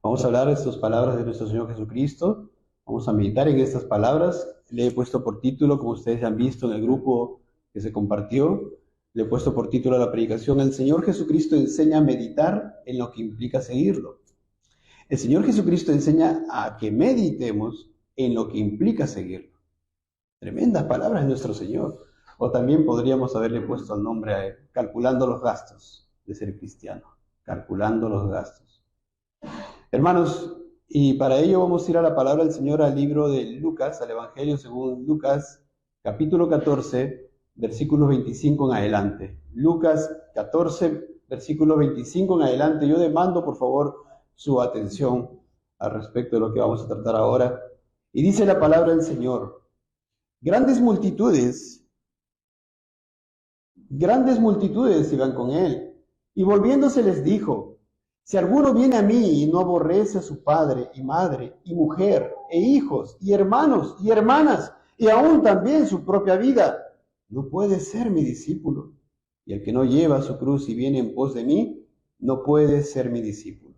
Vamos a hablar de estas palabras de nuestro Señor Jesucristo. Vamos a meditar en estas palabras. Le he puesto por título, como ustedes han visto en el grupo que se compartió, le he puesto por título a la predicación: el Señor Jesucristo enseña a meditar en lo que implica seguirlo. El Señor Jesucristo enseña a que meditemos en lo que implica seguirlo. Tremendas palabras de nuestro Señor. O también podríamos haberle puesto el nombre a él: calculando los gastos de ser cristiano. Calculando los gastos. Hermanos, y para ello vamos a ir a la palabra del Señor, al libro de Lucas, al Evangelio según Lucas, capítulo 14, versículos 25 en adelante. Lucas 14, versículo 25 en adelante. Yo demando, por favor, su atención al respecto de lo que vamos a tratar ahora. Y dice la palabra del Señor: grandes multitudes iban con él, y volviéndose les dijo: si alguno viene a mí y no aborrece a su padre y madre y mujer e hijos y hermanos y hermanas y aún también su propia vida, no puede ser mi discípulo. Y el que no lleva su cruz y viene en pos de mí, no puede ser mi discípulo.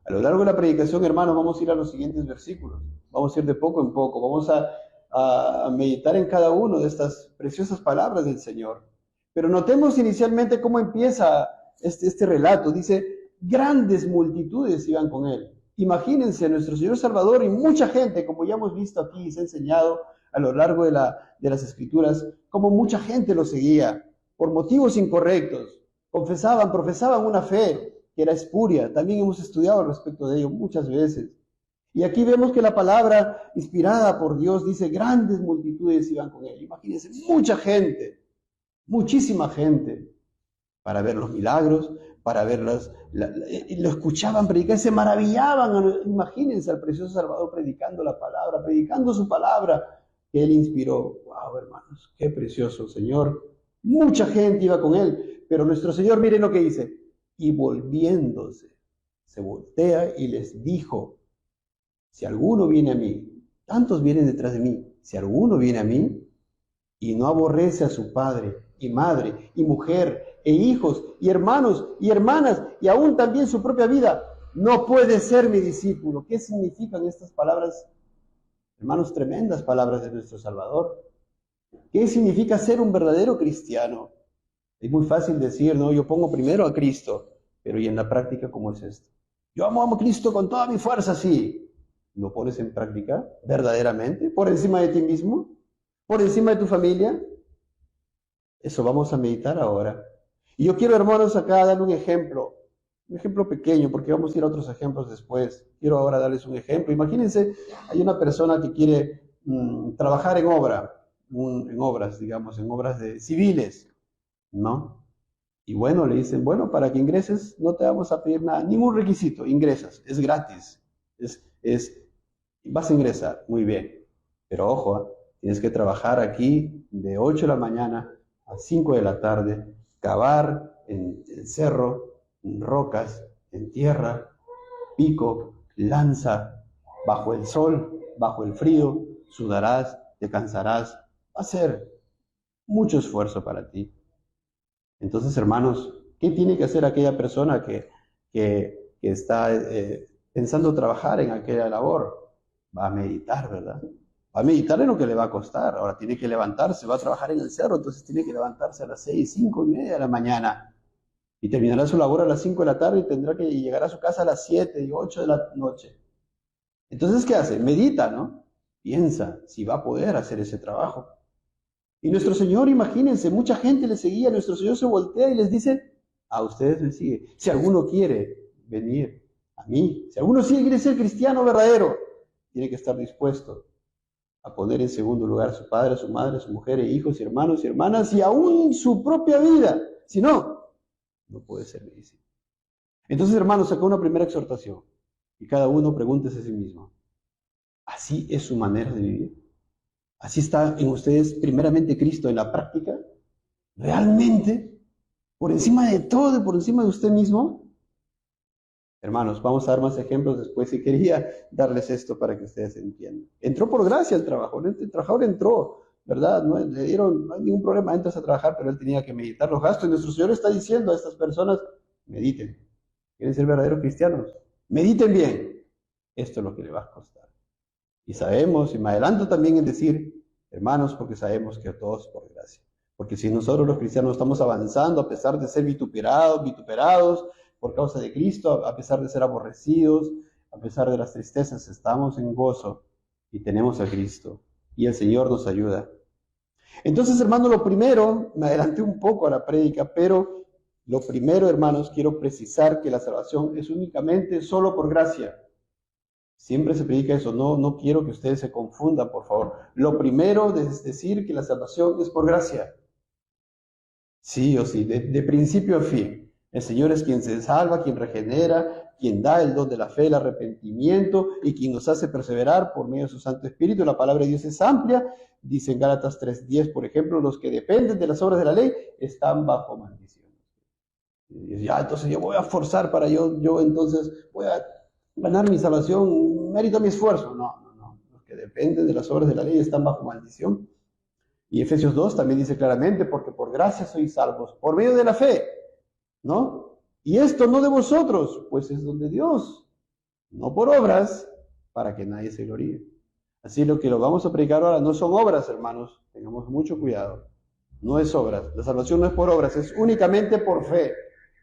A lo largo de la predicación, hermanos, vamos a ir a los siguientes versículos. Vamos a ir de poco en poco. Vamos a meditar en cada uno de estas preciosas palabras del Señor. Pero notemos inicialmente cómo empieza este relato. Dice: grandes multitudes iban con él. Imagínense, nuestro Señor Salvador y mucha gente, como ya hemos visto aquí y se ha enseñado a lo largo de las Escrituras, como mucha gente lo seguía por motivos incorrectos. Profesaban una fe que era espuria. También hemos estudiado al respecto de ello muchas veces. Y aquí vemos que la palabra inspirada por Dios dice: grandes multitudes iban con él. Imagínense, mucha gente, muchísima gente, para ver los milagros, para verlas, lo escuchaban predicar, se maravillaban. Imagínense al precioso Salvador predicando la palabra, predicando su palabra que él inspiró. Wow, hermanos, qué precioso Señor. Mucha gente iba con él, pero nuestro Señor, miren lo que dice: y volviéndose, se voltea y les dijo: si alguno viene a mí, tantos vienen detrás de mí, si alguno viene a mí y no aborrece a su padre y madre y mujer e hijos y hermanos y hermanas y aún también su propia vida, no puede ser mi discípulo. ¿Qué significan estas palabras, hermanos? Tremendas palabras de nuestro Salvador. ¿Qué significa ser un verdadero cristiano? Es muy fácil decir, no, yo pongo primero a Cristo, pero ¿y en la práctica cómo es esto? Yo amo a Cristo con toda mi fuerza, sí. ¿Lo pones en práctica verdaderamente? ¿Por encima de ti mismo? ¿Por encima de tu familia? Eso vamos a meditar ahora. Y yo quiero, hermanos, acá darle un ejemplo pequeño, porque vamos a ir a otros ejemplos después. Quiero ahora darles un ejemplo. Imagínense, hay una persona que quiere trabajar en obras, digamos, en obras civiles, ¿no? Y bueno, le dicen: bueno, para que ingreses no te vamos a pedir nada, ningún requisito, ingresas, es gratis, vas a ingresar, muy bien. Pero ojo, tienes que trabajar aquí de 8 de la mañana a 5 de la tarde, cavar en cerro, en rocas, en tierra, pico, lanza, bajo el sol, bajo el frío, sudarás, te cansarás, va a ser mucho esfuerzo para ti. Entonces, hermanos, ¿qué tiene que hacer aquella persona que está pensando trabajar en aquella labor? Va a meditar, ¿verdad? Va a meditar en lo que le va a costar. Ahora tiene que levantarse, va a trabajar en el cerro, entonces tiene que levantarse a las 6, 5:30 de la mañana. Y terminará su labor a las 5 de la tarde y tendrá que llegar a su casa a las 7 y 8 de la noche. Entonces, ¿qué hace? Medita, ¿no? Piensa si va a poder hacer ese trabajo. Y nuestro Señor, imagínense, mucha gente le seguía. Nuestro Señor se voltea y les dice: a ustedes me sigue. Si alguno quiere venir a mí, si alguno quiere ser cristiano verdadero, tiene que estar dispuesto a poner en segundo lugar a su padre, a su madre, a su mujer, e hijos, y hermanos y hermanas, y aún su propia vida. Si no, no puede ser mi discípulo. Entonces, hermanos, acá una primera exhortación. Y cada uno pregúntese a sí mismo: ¿así es su manera de vivir? ¿Así está en ustedes primeramente Cristo en la práctica? ¿Realmente? ¿Por encima de todo y por encima de usted mismo? Hermanos, vamos a dar más ejemplos después, y quería darles esto para que ustedes entiendan. Entró por gracia el trabajador. El trabajador entró, ¿verdad? No le dieron, no hay ningún problema, entras a trabajar, pero él tenía que meditar los gastos. Y nuestro Señor está diciendo a estas personas: mediten. ¿Quieren ser verdaderos cristianos? Mediten bien, esto es lo que le va a costar. Y sabemos, y me adelanto también en decir, hermanos, porque sabemos que todo es por gracia. Porque si nosotros los cristianos estamos avanzando, a pesar de ser vituperados por causa de Cristo, a pesar de ser aborrecidos, a pesar de las tristezas, estamos en gozo y tenemos a Cristo. Y el Señor nos ayuda. Entonces, hermanos, lo primero, me adelanté un poco a la prédica, pero lo primero, hermanos, quiero precisar que la salvación es únicamente solo por gracia. Siempre se predica eso, no quiero que ustedes se confundan, por favor. Lo primero es decir que la salvación es por gracia. Sí o sí, de principio a fin. El Señor es quien se salva, quien regenera, quien da el don de la fe, el arrepentimiento y quien nos hace perseverar por medio de su Santo Espíritu. La palabra de Dios es amplia. Dice en Gálatas 3:10, por ejemplo, los que dependen de las obras de la ley están bajo maldición. Y ya, entonces yo voy a forzar para yo entonces voy a ganar mi salvación, mérito a mi esfuerzo. No. Los que dependen de las obras de la ley están bajo maldición. Y Efesios 2 también dice claramente, porque por gracia sois salvos, por medio de la fe, ¿no? Y esto no de vosotros, pues es don de Dios, no por obras, para que nadie se gloríe. Así lo que lo vamos a predicar ahora no son obras, hermanos, tengamos mucho cuidado. No es obras, la salvación no es por obras, es únicamente por fe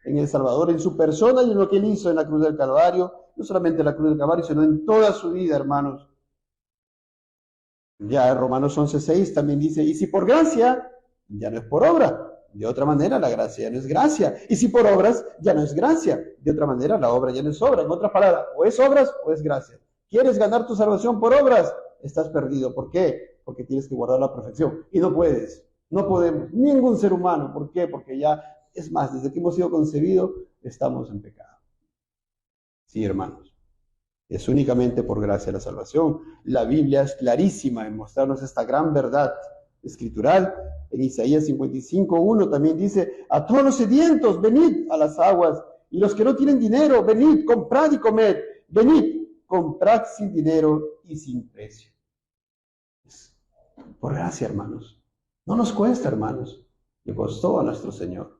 en el Salvador, en su persona y en lo que Él hizo en la cruz del Calvario, no solamente en la cruz del Calvario, sino en toda su vida, hermanos. Ya Romanos 11:6 también dice, y si por gracia, ya no es por obra. De otra manera, la gracia ya no es gracia. Y si por obras, ya no es gracia. De otra manera, la obra ya no es obra. En otras palabras, o es obras o es gracia. ¿Quieres ganar tu salvación por obras? Estás perdido. ¿Por qué? Porque tienes que guardar la perfección. Y no puedes. No podemos. Ningún ser humano. ¿Por qué? Porque ya, es más, desde que hemos sido concebidos, estamos en pecado. Sí, hermanos. Es únicamente por gracia la salvación. La Biblia es clarísima en mostrarnos esta gran verdad escritural. En Isaías 55:1 también dice, a todos los sedientos, venid a las aguas, y los que no tienen dinero, venid, comprad y comed, venid, comprad sin dinero y sin precio. Es por gracia, hermanos. No nos cuesta, hermanos. Le costó a nuestro Señor.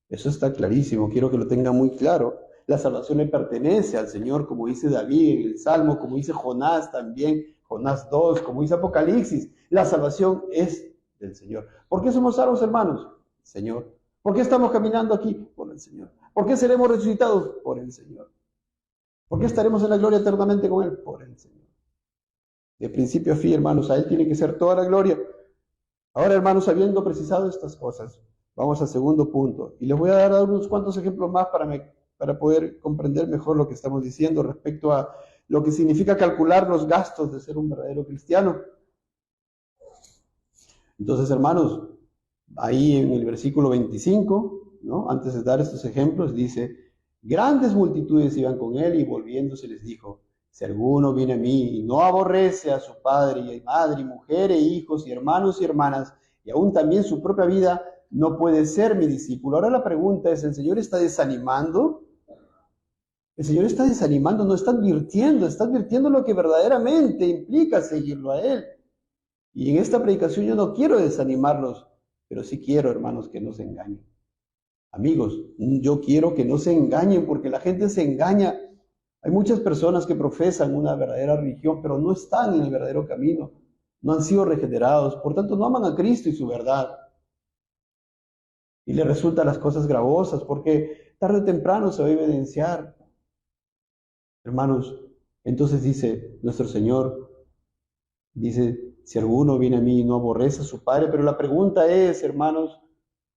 Eso está clarísimo, quiero que lo tengan muy claro. La salvación le pertenece al Señor, como dice David en el Salmo, como dice Jonás también, Jonás 2, como dice Apocalipsis. La salvación es del Señor. ¿Por qué somos salvos, hermanos? Señor. ¿Por qué estamos caminando aquí? Por el Señor. ¿Por qué seremos resucitados? Por el Señor. ¿Por qué estaremos en la gloria eternamente con Él? Por el Señor. De principio a fin, hermanos, a Él tiene que ser toda la gloria. Ahora, hermanos, habiendo precisado estas cosas, vamos al segundo punto. Y les voy a dar unos cuantos ejemplos más para poder comprender mejor lo que estamos diciendo respecto a lo que significa calcular los gastos de ser un verdadero cristiano. Entonces, hermanos, ahí en el versículo 25, ¿no? Antes de dar estos ejemplos, dice, grandes multitudes iban con él y volviéndose les dijo, si alguno viene a mí y no aborrece a su padre y madre y mujer e hijos y hermanos y hermanas y aún también su propia vida, no puede ser mi discípulo. Ahora la pregunta es, ¿el Señor está desanimando? El Señor está desanimando, no está advirtiendo lo que verdaderamente implica seguirlo a Él. Y en esta predicación yo no quiero desanimarlos, pero sí quiero, hermanos, que no se engañen. Amigos, yo quiero que no se engañen porque la gente se engaña. Hay muchas personas que profesan una verdadera religión, pero no están en el verdadero camino. No han sido regenerados, por tanto no aman a Cristo y su verdad. Y les resultan las cosas gravosas porque tarde o temprano se va a evidenciar. Hermanos, entonces dice nuestro Señor, dice, si alguno viene a mí y no aborrece a su padre, pero la pregunta es, hermanos,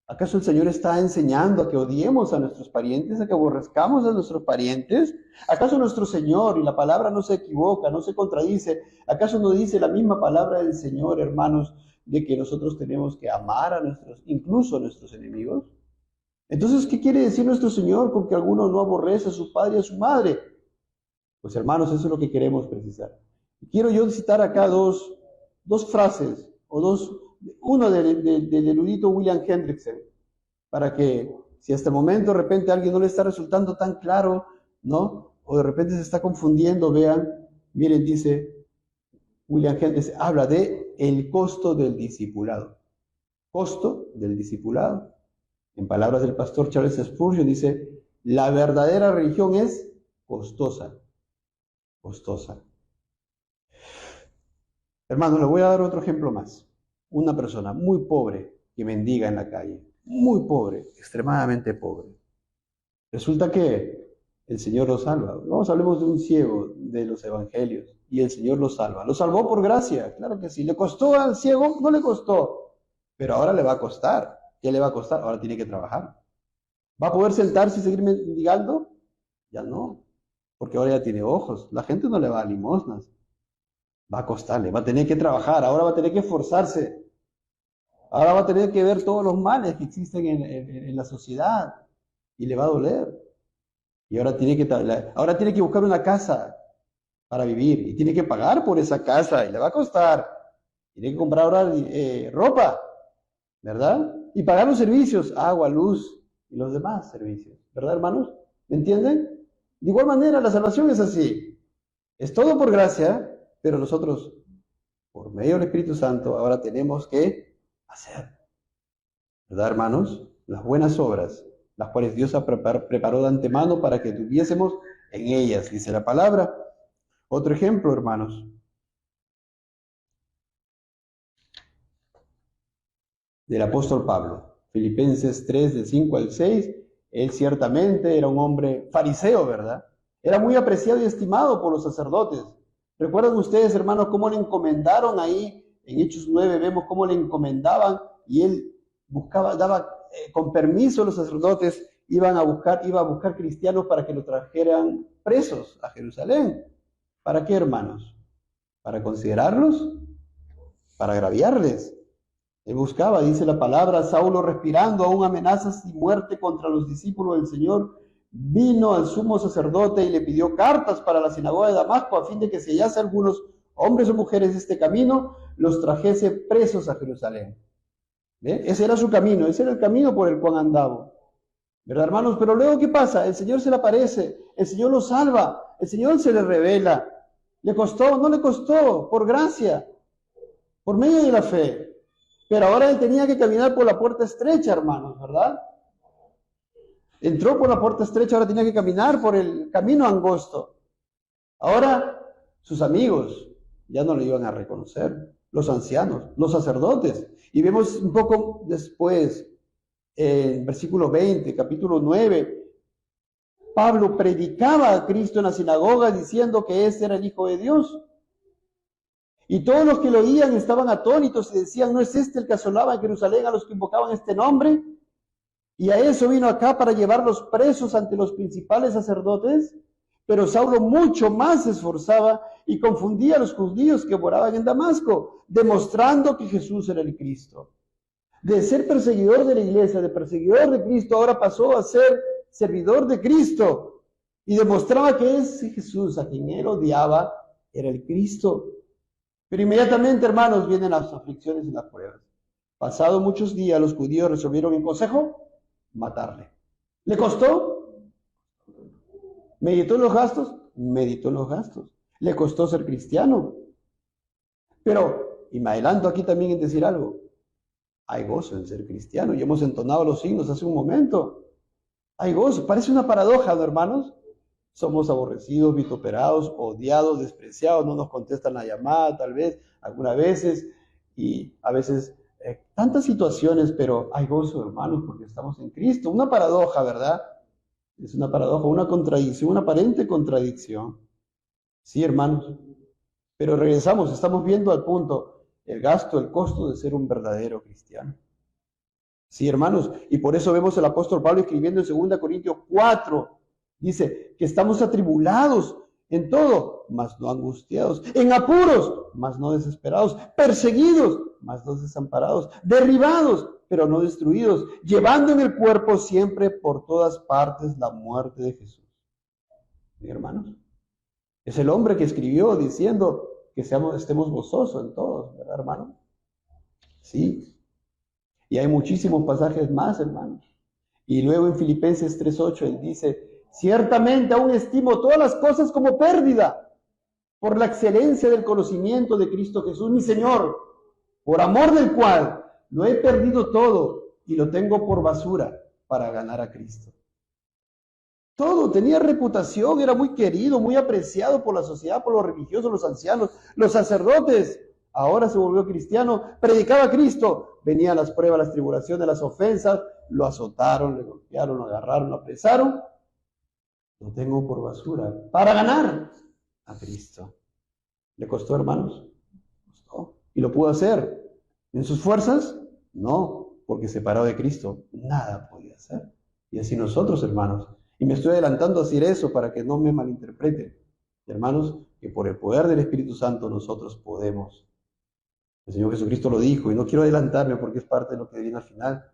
¿acaso el Señor está enseñando a que odiemos a nuestros parientes, a que aborrezcamos a nuestros parientes? ¿Acaso nuestro Señor, y la palabra no se equivoca, no se contradice, acaso no dice la misma palabra del Señor, hermanos, de que nosotros tenemos que amar a incluso a nuestros enemigos? Entonces, ¿qué quiere decir nuestro Señor con que alguno no aborrece a su padre y a su madre? Pues hermanos, eso es lo que queremos precisar. Quiero yo citar acá dos frases, uno del erudito William Hendrickson, para que si hasta el momento de repente a alguien no le está resultando tan claro, ¿no? O de repente se está confundiendo, miren, dice William Hendrickson, habla de el costo del discipulado. Costo del discipulado. En palabras del pastor Charles Spurgeon dice, la verdadera religión es costosa, costosa. Hermanos, le voy a dar otro ejemplo más. Una persona muy pobre que mendiga en la calle, muy pobre, extremadamente pobre. Resulta que el Señor lo salva. Vamos, hablemos de un ciego de los evangelios y el Señor lo salva. Lo salvó por gracia, claro que sí. ¿Le costó al ciego? No le costó, pero ahora le va a costar. ¿Qué le va a costar? Ahora tiene que trabajar. ¿Va a poder sentarse y seguir mendigando? Ya no, porque ahora ya tiene ojos. La gente no le va a dar limosnas. Va a costarle, va a tener que trabajar, ahora va a tener que esforzarse. Ahora va a tener que ver todos los males que existen en la sociedad y le va a doler. Y ahora tiene que buscar una casa para vivir y tiene que pagar por esa casa y le va a costar. Tiene que comprar ahora ropa, ¿verdad? Y pagar los servicios, agua, luz y los demás servicios, ¿verdad, hermanos? ¿Me entienden? De igual manera, la salvación es así. Es todo por gracia, pero nosotros, por medio del Espíritu Santo, ahora tenemos que hacer, ¿verdad, hermanos? Las buenas obras, las cuales Dios preparó de antemano para que tuviésemos en ellas, dice la palabra. Otro ejemplo, hermanos. Del apóstol Pablo. Filipenses 3, del 5 al 6. Él ciertamente era un hombre fariseo, ¿verdad? Era muy apreciado y estimado por los sacerdotes. ¿Recuerdan ustedes, hermanos, cómo le encomendaron ahí? En Hechos 9 vemos cómo le encomendaban y él daba con permiso a los sacerdotes, iba a buscar cristianos para que lo trajeran presos a Jerusalén. ¿Para qué, hermanos? ¿Para considerarlos? ¿Para agraviarles? Él buscaba, dice la palabra, Saulo respirando aún amenazas y muerte contra los discípulos del Señor, vino al sumo sacerdote y le pidió cartas para la sinagoga de Damasco a fin de que si hallase algunos hombres o mujeres de este camino, los trajese presos a Jerusalén. ¿Ve? Ese era su camino, ese era el camino por el cual andaba. ¿Verdad, hermanos? Pero luego, ¿qué pasa? El Señor se le aparece, el Señor lo salva, el Señor se le revela. ¿Le costó? No le costó, por gracia, por medio de la fe. Pero ahora él tenía que caminar por la puerta estrecha, hermanos, ¿verdad? Entró por la puerta estrecha, ahora tenía que caminar por el camino angosto. Ahora sus amigos ya no le iban a reconocer, los ancianos, los sacerdotes. Y vemos un poco después, en versículo 20, capítulo 9, Pablo predicaba a Cristo en la sinagoga diciendo que ese era el Hijo de Dios. Y todos los que lo oían estaban atónitos y decían, ¿no es este el que asolaba en Jerusalén a los que invocaban este nombre? Y a eso vino acá para llevarlos presos ante los principales sacerdotes. Pero Saulo mucho más se esforzaba y confundía a los judíos que moraban en Damasco, demostrando que Jesús era el Cristo. De ser perseguidor de la iglesia, de perseguidor de Cristo, ahora pasó a ser servidor de Cristo. Y demostraba que ese Jesús a quien él odiaba era el Cristo. Pero inmediatamente, hermanos, vienen las aflicciones y las pruebas. Pasado muchos días, los judíos resolvieron en consejo matarle. ¿Le costó? ¿Meditó en los gastos? Meditó en los gastos. ¿Le costó ser cristiano? Pero, y me adelanto aquí también en decir algo, hay gozo en ser cristiano. Y hemos entonado los signos hace un momento. Hay gozo. Parece una paradoja, ¿no, hermanos? Somos aborrecidos, vituperados, odiados, despreciados, no nos contestan la llamada, tal vez, algunas veces, y a veces tantas situaciones, pero hay gozo, hermanos, porque estamos en Cristo. Una paradoja, ¿verdad? Es una paradoja, una contradicción, una aparente contradicción. Sí, hermanos. Pero regresamos, estamos viendo al punto, el gasto, el costo de ser un verdadero cristiano. Sí, hermanos, y por eso vemos al apóstol Pablo escribiendo en 2 Corintios 4, dice que estamos atribulados en todo, mas no angustiados, en apuros, mas no desesperados, perseguidos, mas no desamparados, derribados, pero no destruidos, llevando en el cuerpo siempre por todas partes la muerte de Jesús. ¿Sí, hermanos? Es el hombre que escribió diciendo que estemos gozosos en todos, ¿verdad, hermano? Sí. Y hay muchísimos pasajes más, hermanos. Y luego en Filipenses 3:8 él dice, ciertamente aún estimo todas las cosas como pérdida por la excelencia del conocimiento de Cristo Jesús, mi Señor, por amor del cual lo he perdido todo y lo tengo por basura para ganar a Cristo. Todo, tenía reputación, era muy querido, muy apreciado por la sociedad, por los religiosos, los ancianos, los sacerdotes. Ahora se volvió cristiano, predicaba a Cristo. Venían las pruebas, las tribulaciones, las ofensas, lo azotaron, le golpearon, lo agarraron, lo apresaron. Lo tengo por basura para ganar a Cristo. ¿Le costó, hermanos? Costó. ¿Y lo pudo hacer? ¿En sus fuerzas? No, porque separado de Cristo, nada podía hacer. Y así nosotros, hermanos. Y me estoy adelantando a decir eso para que no me malinterpreten. Hermanos, que por el poder del Espíritu Santo nosotros podemos. El Señor Jesucristo lo dijo, y no quiero adelantarme porque es parte de lo que viene al final.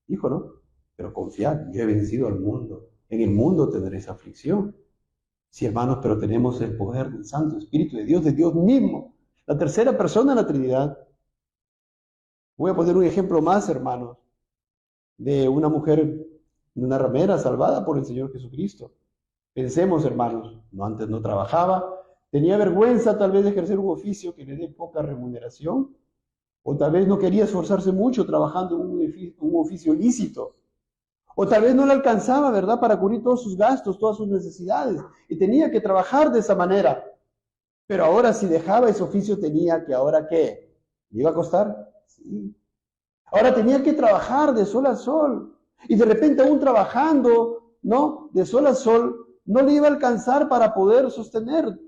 Dijo, ¿no? Pero confiad, yo he vencido al mundo. En el mundo tendréis aflicción. Sí, hermanos, pero tenemos el poder del Santo Espíritu de Dios mismo. La tercera persona de la Trinidad. Voy a poner un ejemplo más, hermanos, de una mujer, de una ramera salvada por el Señor Jesucristo. Pensemos, hermanos, antes no trabajaba, tenía vergüenza tal vez de ejercer un oficio que le dé poca remuneración, o tal vez no quería esforzarse mucho trabajando en un oficio lícito, o tal vez no le alcanzaba, ¿verdad?, para cubrir todos sus gastos, todas sus necesidades, y tenía que trabajar de esa manera. Pero ahora si dejaba ese oficio tenía que, ¿ahora qué? ¿Le iba a costar? Sí. Ahora tenía que trabajar de sol a sol. Y de repente aún trabajando, ¿no?, de sol a sol, no le iba a alcanzar para poder sostener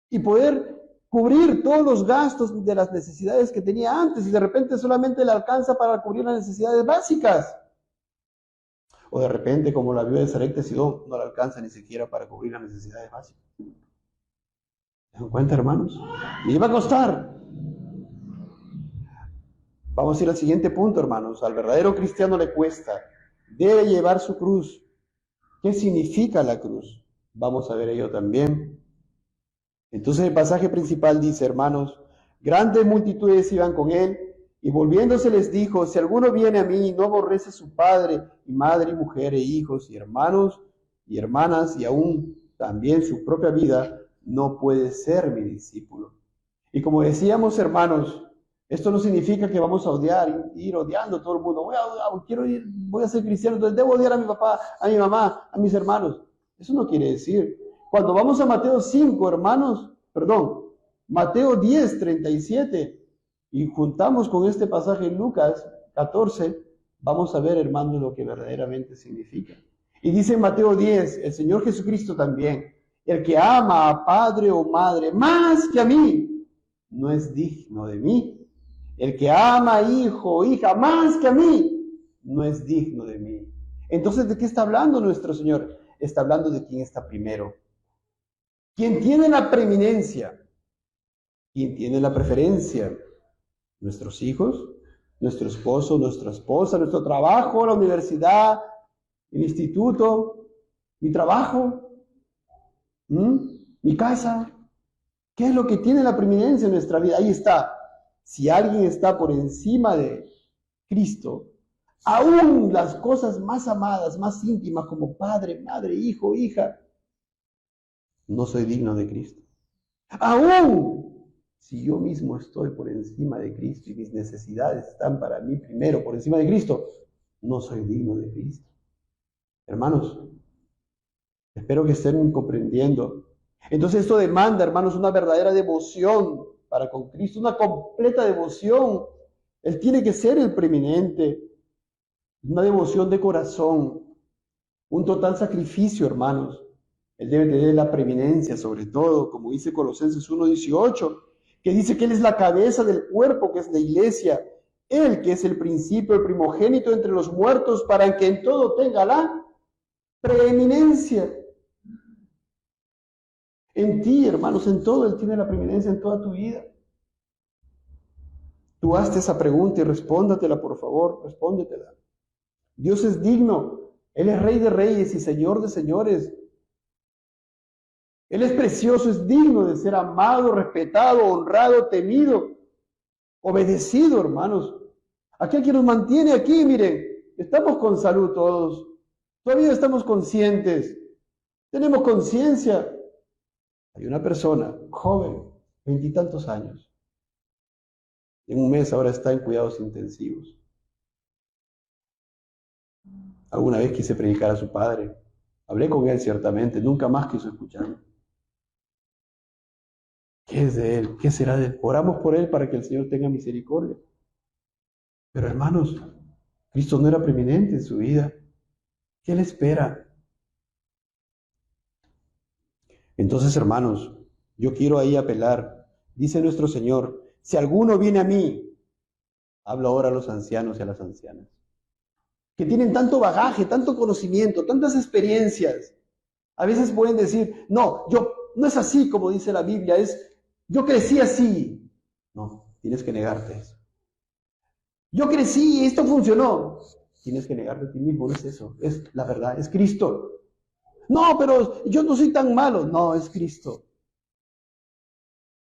y poder cubrir todos los gastos de las necesidades que tenía antes. Y de repente solamente le alcanza para cubrir las necesidades básicas. O de repente, como la viuda de Sarepta de Sidón, no le alcanza ni siquiera para cubrir las necesidades básicas. ¿Se dan cuenta, hermanos? Le iba a costar. Vamos a ir al siguiente punto, hermanos. Al verdadero cristiano le cuesta. Debe llevar su cruz. ¿Qué significa la cruz? Vamos a ver ello también. Entonces el pasaje principal dice, hermanos, grandes multitudes iban con él, y volviéndose les dijo, si alguno viene a mí y no aborrece a su padre y madre y mujer e hijos y hermanos y hermanas y aún también su propia vida, no puede ser mi discípulo. Y como decíamos, hermanos, esto no significa que vamos a odiar, ir odiando a todo el mundo. Voy a ser cristiano, entonces debo odiar a mi papá, a mi mamá, a mis hermanos. Eso no quiere decir. Cuando vamos a Mateo 5, hermanos, Mateo 10, 37, y juntamos con este pasaje en Lucas 14, vamos a ver, hermanos, lo que verdaderamente significa. Y dice en Mateo 10, el Señor Jesucristo también, el que ama a padre o madre más que a mí, no es digno de mí. El que ama a hijo o hija más que a mí, no es digno de mí. Entonces, ¿de qué está hablando nuestro Señor? Está hablando de quién está primero. ¿Quién tiene la preeminencia? ¿Quién tiene la preferencia? ¿Nuestros hijos? ¿Nuestro esposo? ¿Nuestra esposa? ¿Nuestro trabajo? ¿La universidad? ¿El instituto? ¿Mi trabajo? ¿Mi casa? ¿Qué es lo que tiene la preeminencia en nuestra vida? Ahí está. Si alguien está por encima de Cristo, aún las cosas más amadas, más íntimas como padre, madre, hijo, hija, no soy digno de Cristo. Aún si yo mismo estoy por encima de Cristo y mis necesidades están para mí primero por encima de Cristo, no soy digno de Cristo. Hermanos, espero que estén comprendiendo. Entonces esto demanda, hermanos, una verdadera devoción para con Cristo, una completa devoción. Él tiene que ser el preeminente, una devoción de corazón, un total sacrificio, hermanos. Él debe tener la preeminencia, sobre todo, como dice Colosenses 1:18, que dice que Él es la cabeza del cuerpo, que es la iglesia. Él, que es el principio, el primogénito entre los muertos, para que en todo tenga la preeminencia. En ti, hermanos, en todo Él tiene la preeminencia, en toda tu vida. Tú hazte esa pregunta y respóndatela, por favor, respóndetela. Dios es digno, Él es Rey de reyes y Señor de señores. Él es precioso, es digno de ser amado, respetado, honrado, temido, obedecido, hermanos. Aquel que nos mantiene aquí, miren, estamos con salud todos, todavía estamos conscientes, tenemos conciencia. Hay una persona joven, 20 y tantos años, en un mes ahora está en cuidados intensivos. Alguna vez quise predicar a su padre, Hablé con él ciertamente, nunca más quiso escucharme. ¿Qué es de él? ¿Qué será de él? Oramos por él para que el Señor tenga misericordia. Pero hermanos, Cristo no era preeminente en su vida. ¿Qué le espera? Entonces, hermanos, yo quiero ahí apelar. Dice nuestro Señor, si alguno viene a mí, hablo ahora a los ancianos y a las ancianas, que tienen tanto bagaje, tanto conocimiento, tantas experiencias. A veces pueden decir, no, no es así como dice la Biblia, yo crecí así. No, tienes que negarte eso. Yo crecí y esto funcionó. Tienes que negarte a ti mismo, no es eso, es la verdad, es Cristo. No, pero yo no soy tan malo. No, es Cristo.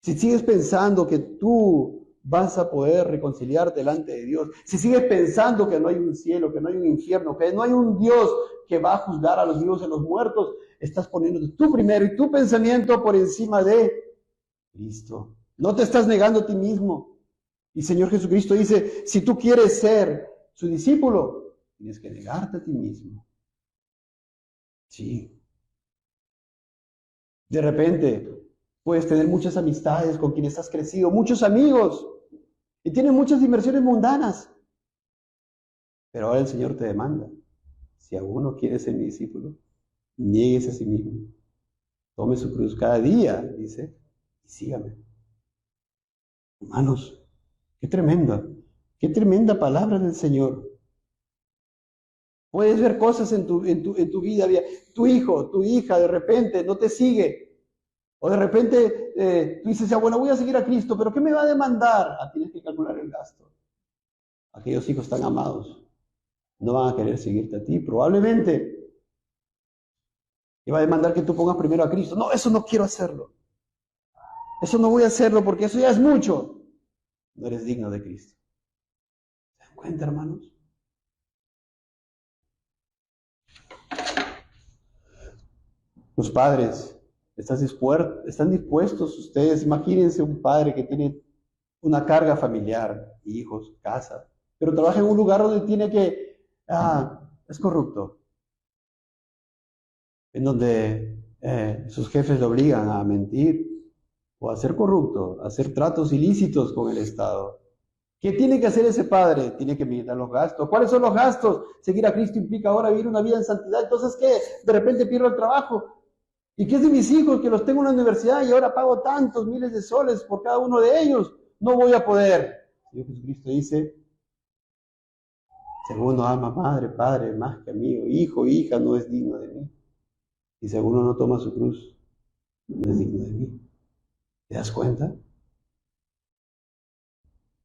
Si sigues pensando que tú vas a poder reconciliarte delante de Dios, si sigues pensando que no hay un cielo, que no hay un infierno, que no hay un Dios que va a juzgar a los vivos y a los muertos, estás poniendo tú primero y tu pensamiento por encima de Cristo. No te estás negando a ti mismo. Y Señor Jesucristo dice, si tú quieres ser su discípulo, tienes que negarte a ti mismo. Sí. De repente puedes tener muchas amistades con quienes has crecido, muchos amigos, y tienes muchas inversiones mundanas. Pero ahora el Señor te demanda, si alguno quiere ser mi discípulo, niéguese a sí mismo. Tome su cruz cada día, dice, y sígame. Hermanos, qué tremenda palabra del Señor. Puedes ver cosas en tu vida, tu hijo, tu hija, de repente no te sigue. O de repente tú dices, ya bueno, voy a seguir a Cristo, pero ¿qué me va a demandar? Ah, tienes que calcular el gasto. Aquellos hijos tan amados no van a querer seguirte a ti, probablemente. Y va a demandar que tú pongas primero a Cristo. No, eso no quiero hacerlo. Eso no voy a hacerlo porque eso ya es mucho. No eres digno de Cristo. ¿Se dan cuenta, hermanos? Los padres, ¿están dispuestos ustedes? Imagínense un padre que tiene una carga familiar, hijos, casa, pero trabaja en un lugar donde tiene que, es corrupto, en donde sus jefes le obligan a mentir o a ser corrupto, a hacer tratos ilícitos con el Estado. ¿Qué tiene que hacer ese padre? Tiene que mirar los gastos. ¿Cuáles son los gastos? Seguir a Cristo implica ahora vivir una vida en santidad. Entonces, ¿qué? De repente pierdo el trabajo. ¿Y qué es de mis hijos que los tengo en la universidad y ahora pago tantos miles de soles por cada uno de ellos? No voy a poder. Dios Jesucristo dice, si alguno ama madre, padre, más que amigo, hijo, hija, no es digno de mí. Y si alguno no toma su cruz, no es digno de mí. ¿Te das cuenta?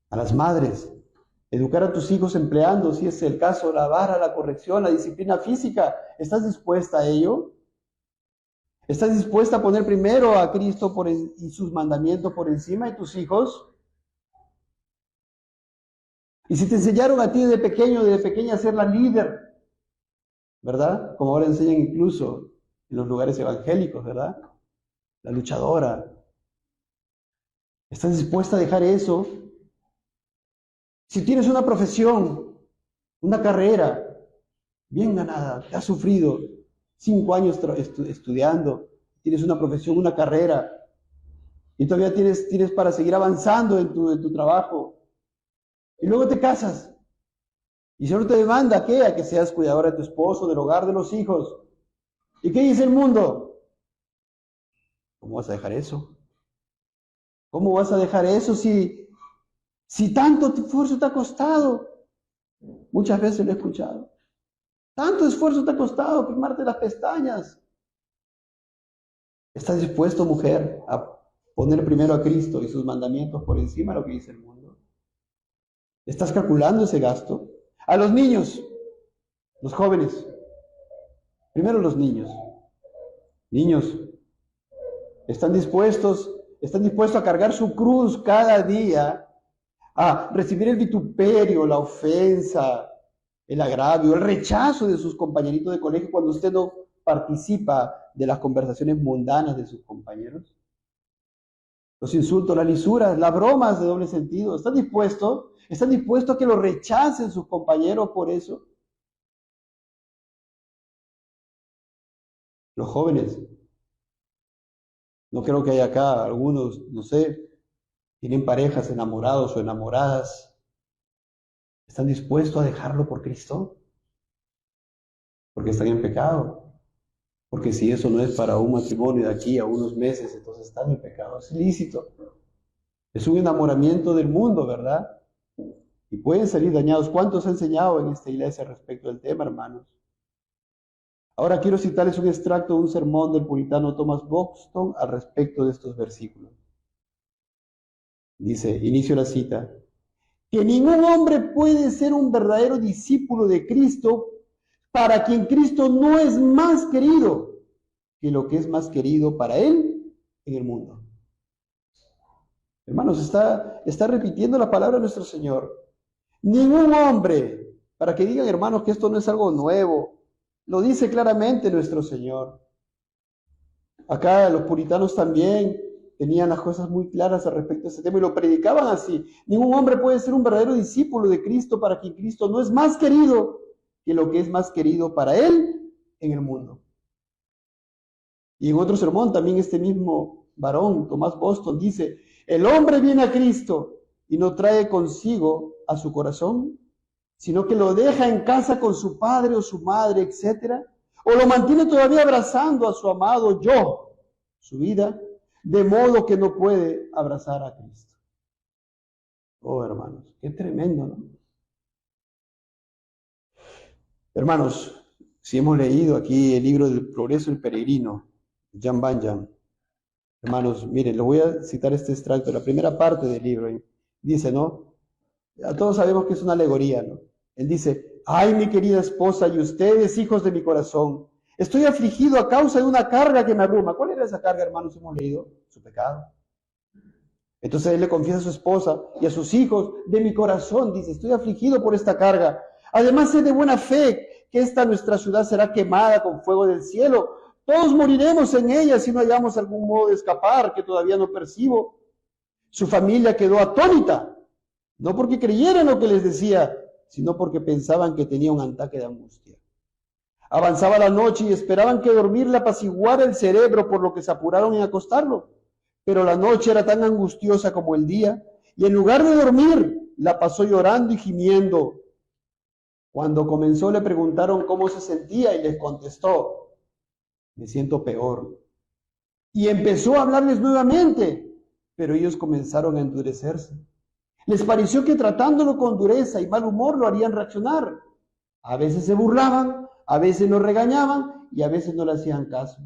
A las madres, educar a tus hijos empleando, si es el caso, la vara, la corrección, la disciplina física. ¿Estás dispuesta a ello? ¿Estás dispuesta a poner primero a Cristo y sus mandamientos por encima de tus hijos? Y si te enseñaron a ti desde pequeño, desde pequeña a ser la líder, ¿verdad? Como ahora enseñan incluso en los lugares evangélicos, ¿verdad? La luchadora. ¿Estás dispuesta a dejar eso? Si tienes una profesión, una carrera bien ganada, te has sufrido 5 años estudiando, tienes una profesión, una carrera, y todavía tienes para seguir avanzando en tu trabajo, y luego te casas, y el Señor te demanda ¿a qué? A que seas cuidadora de tu esposo, del hogar, de los hijos. ¿Y qué dice el mundo? ¿Cómo vas a dejar eso? ¿Cómo vas a dejar eso si tanto esfuerzo te ha costado? Muchas veces lo he escuchado. Tanto esfuerzo te ha costado quemarte las pestañas. ¿Estás dispuesto, mujer, a poner primero a Cristo y sus mandamientos por encima de lo que dice el mundo? ¿Estás calculando ese gasto? A los niños, los jóvenes, primero los niños. Niños, ¿están dispuestos a cargar su cruz cada día, a recibir el vituperio, la ofensa, el agravio, el rechazo de sus compañeritos de colegio cuando usted no participa de las conversaciones mundanas de sus compañeros? Los insultos, las lisuras, las bromas de doble sentido. ¿Están dispuestos? ¿Están dispuestos a que lo rechacen sus compañeros por eso? Los jóvenes, no creo que haya acá algunos, no sé, tienen parejas enamorados o enamoradas, ¿están dispuestos a dejarlo por Cristo? Porque están en pecado. Porque si eso no es para un matrimonio de aquí a unos meses, entonces están en pecado. Es ilícito. Es un enamoramiento del mundo, ¿verdad? Y pueden salir dañados. ¿Cuántos han enseñado en esta iglesia respecto del tema, hermanos? Ahora quiero citarles un extracto de un sermón del puritano Thomas Buxton al respecto de estos versículos. Dice, inicio la cita, que ningún hombre puede ser un verdadero discípulo de Cristo para quien Cristo no es más querido que lo que es más querido para él en el mundo. Hermanos, está repitiendo la palabra de nuestro Señor. Ningún hombre, para que digan, hermanos, que esto no es algo nuevo, lo dice claramente nuestro Señor. Acá los puritanos también tenían las cosas muy claras al respecto de este tema y lo predicaban así. Ningún hombre puede ser un verdadero discípulo de Cristo para quien Cristo no es más querido que lo que es más querido para él en el mundo. Y en otro sermón también este mismo varón, Tomás Boston, dice, el hombre viene a Cristo y no trae consigo a su corazón, sino que lo deja en casa con su padre o su madre, etc. O lo mantiene todavía abrazando a su amado yo, su vida, de modo que no puede abrazar a Cristo. Oh, hermanos, qué tremendo, ¿no? Hermanos, si hemos leído aquí el libro del Progreso del Peregrino, Jan Banyan, hermanos, miren, les voy a citar este extracto, la primera parte del libro. Dice, ¿no? Ya todos sabemos que es una alegoría, ¿no? Él dice, ay, mi querida esposa, y ustedes, hijos de mi corazón, estoy afligido a causa de una carga que me abruma. ¿Cuál era esa carga, hermanos? Hemos leído su pecado. Entonces él le confiesa a su esposa y a sus hijos, de mi corazón, dice, estoy afligido por esta carga. Además sé de buena fe que esta nuestra ciudad será quemada con fuego del cielo. Todos moriremos en ella si no hallamos algún modo de escapar que todavía no percibo. Su familia quedó atónita, no porque creyeran lo que les decía, sino porque pensaban que tenía un ataque de angustia. Avanzaba la noche y esperaban que dormir le apaciguara el cerebro, por lo que se apuraron en acostarlo. Pero la noche era tan angustiosa como el día, y en lugar de dormir, la pasó llorando y gimiendo. Cuando comenzó le preguntaron cómo se sentía y les contestó, me siento peor. Y empezó a hablarles nuevamente, pero ellos comenzaron a endurecerse. Les pareció que tratándolo con dureza y mal humor lo harían reaccionar. A veces se burlaban, a veces lo regañaban y a veces no le hacían caso.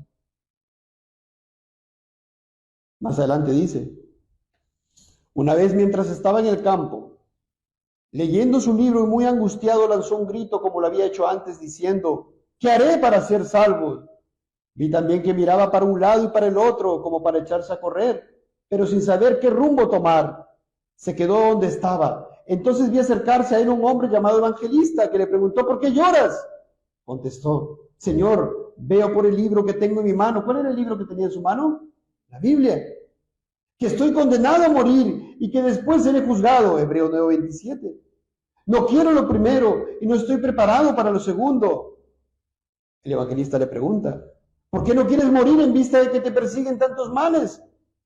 Más adelante dice, una vez mientras estaba en el campo, leyendo su libro y muy angustiado lanzó un grito como lo había hecho antes diciendo, ¿qué haré para ser salvo? Vi también que miraba para un lado y para el otro como para echarse a correr, pero sin saber qué rumbo tomar. Se quedó donde estaba. Entonces vi acercarse a él un hombre llamado Evangelista que le preguntó, ¿por qué lloras? Contestó, Señor, veo por el libro que tengo en mi mano. ¿Cuál era el libro que tenía en su mano? La Biblia. Que estoy condenado a morir y que después seré juzgado. Hebreo 9:27. No quiero lo primero y no estoy preparado para lo segundo. El evangelista le pregunta, ¿por qué no quieres morir en vista de que te persiguen tantos males?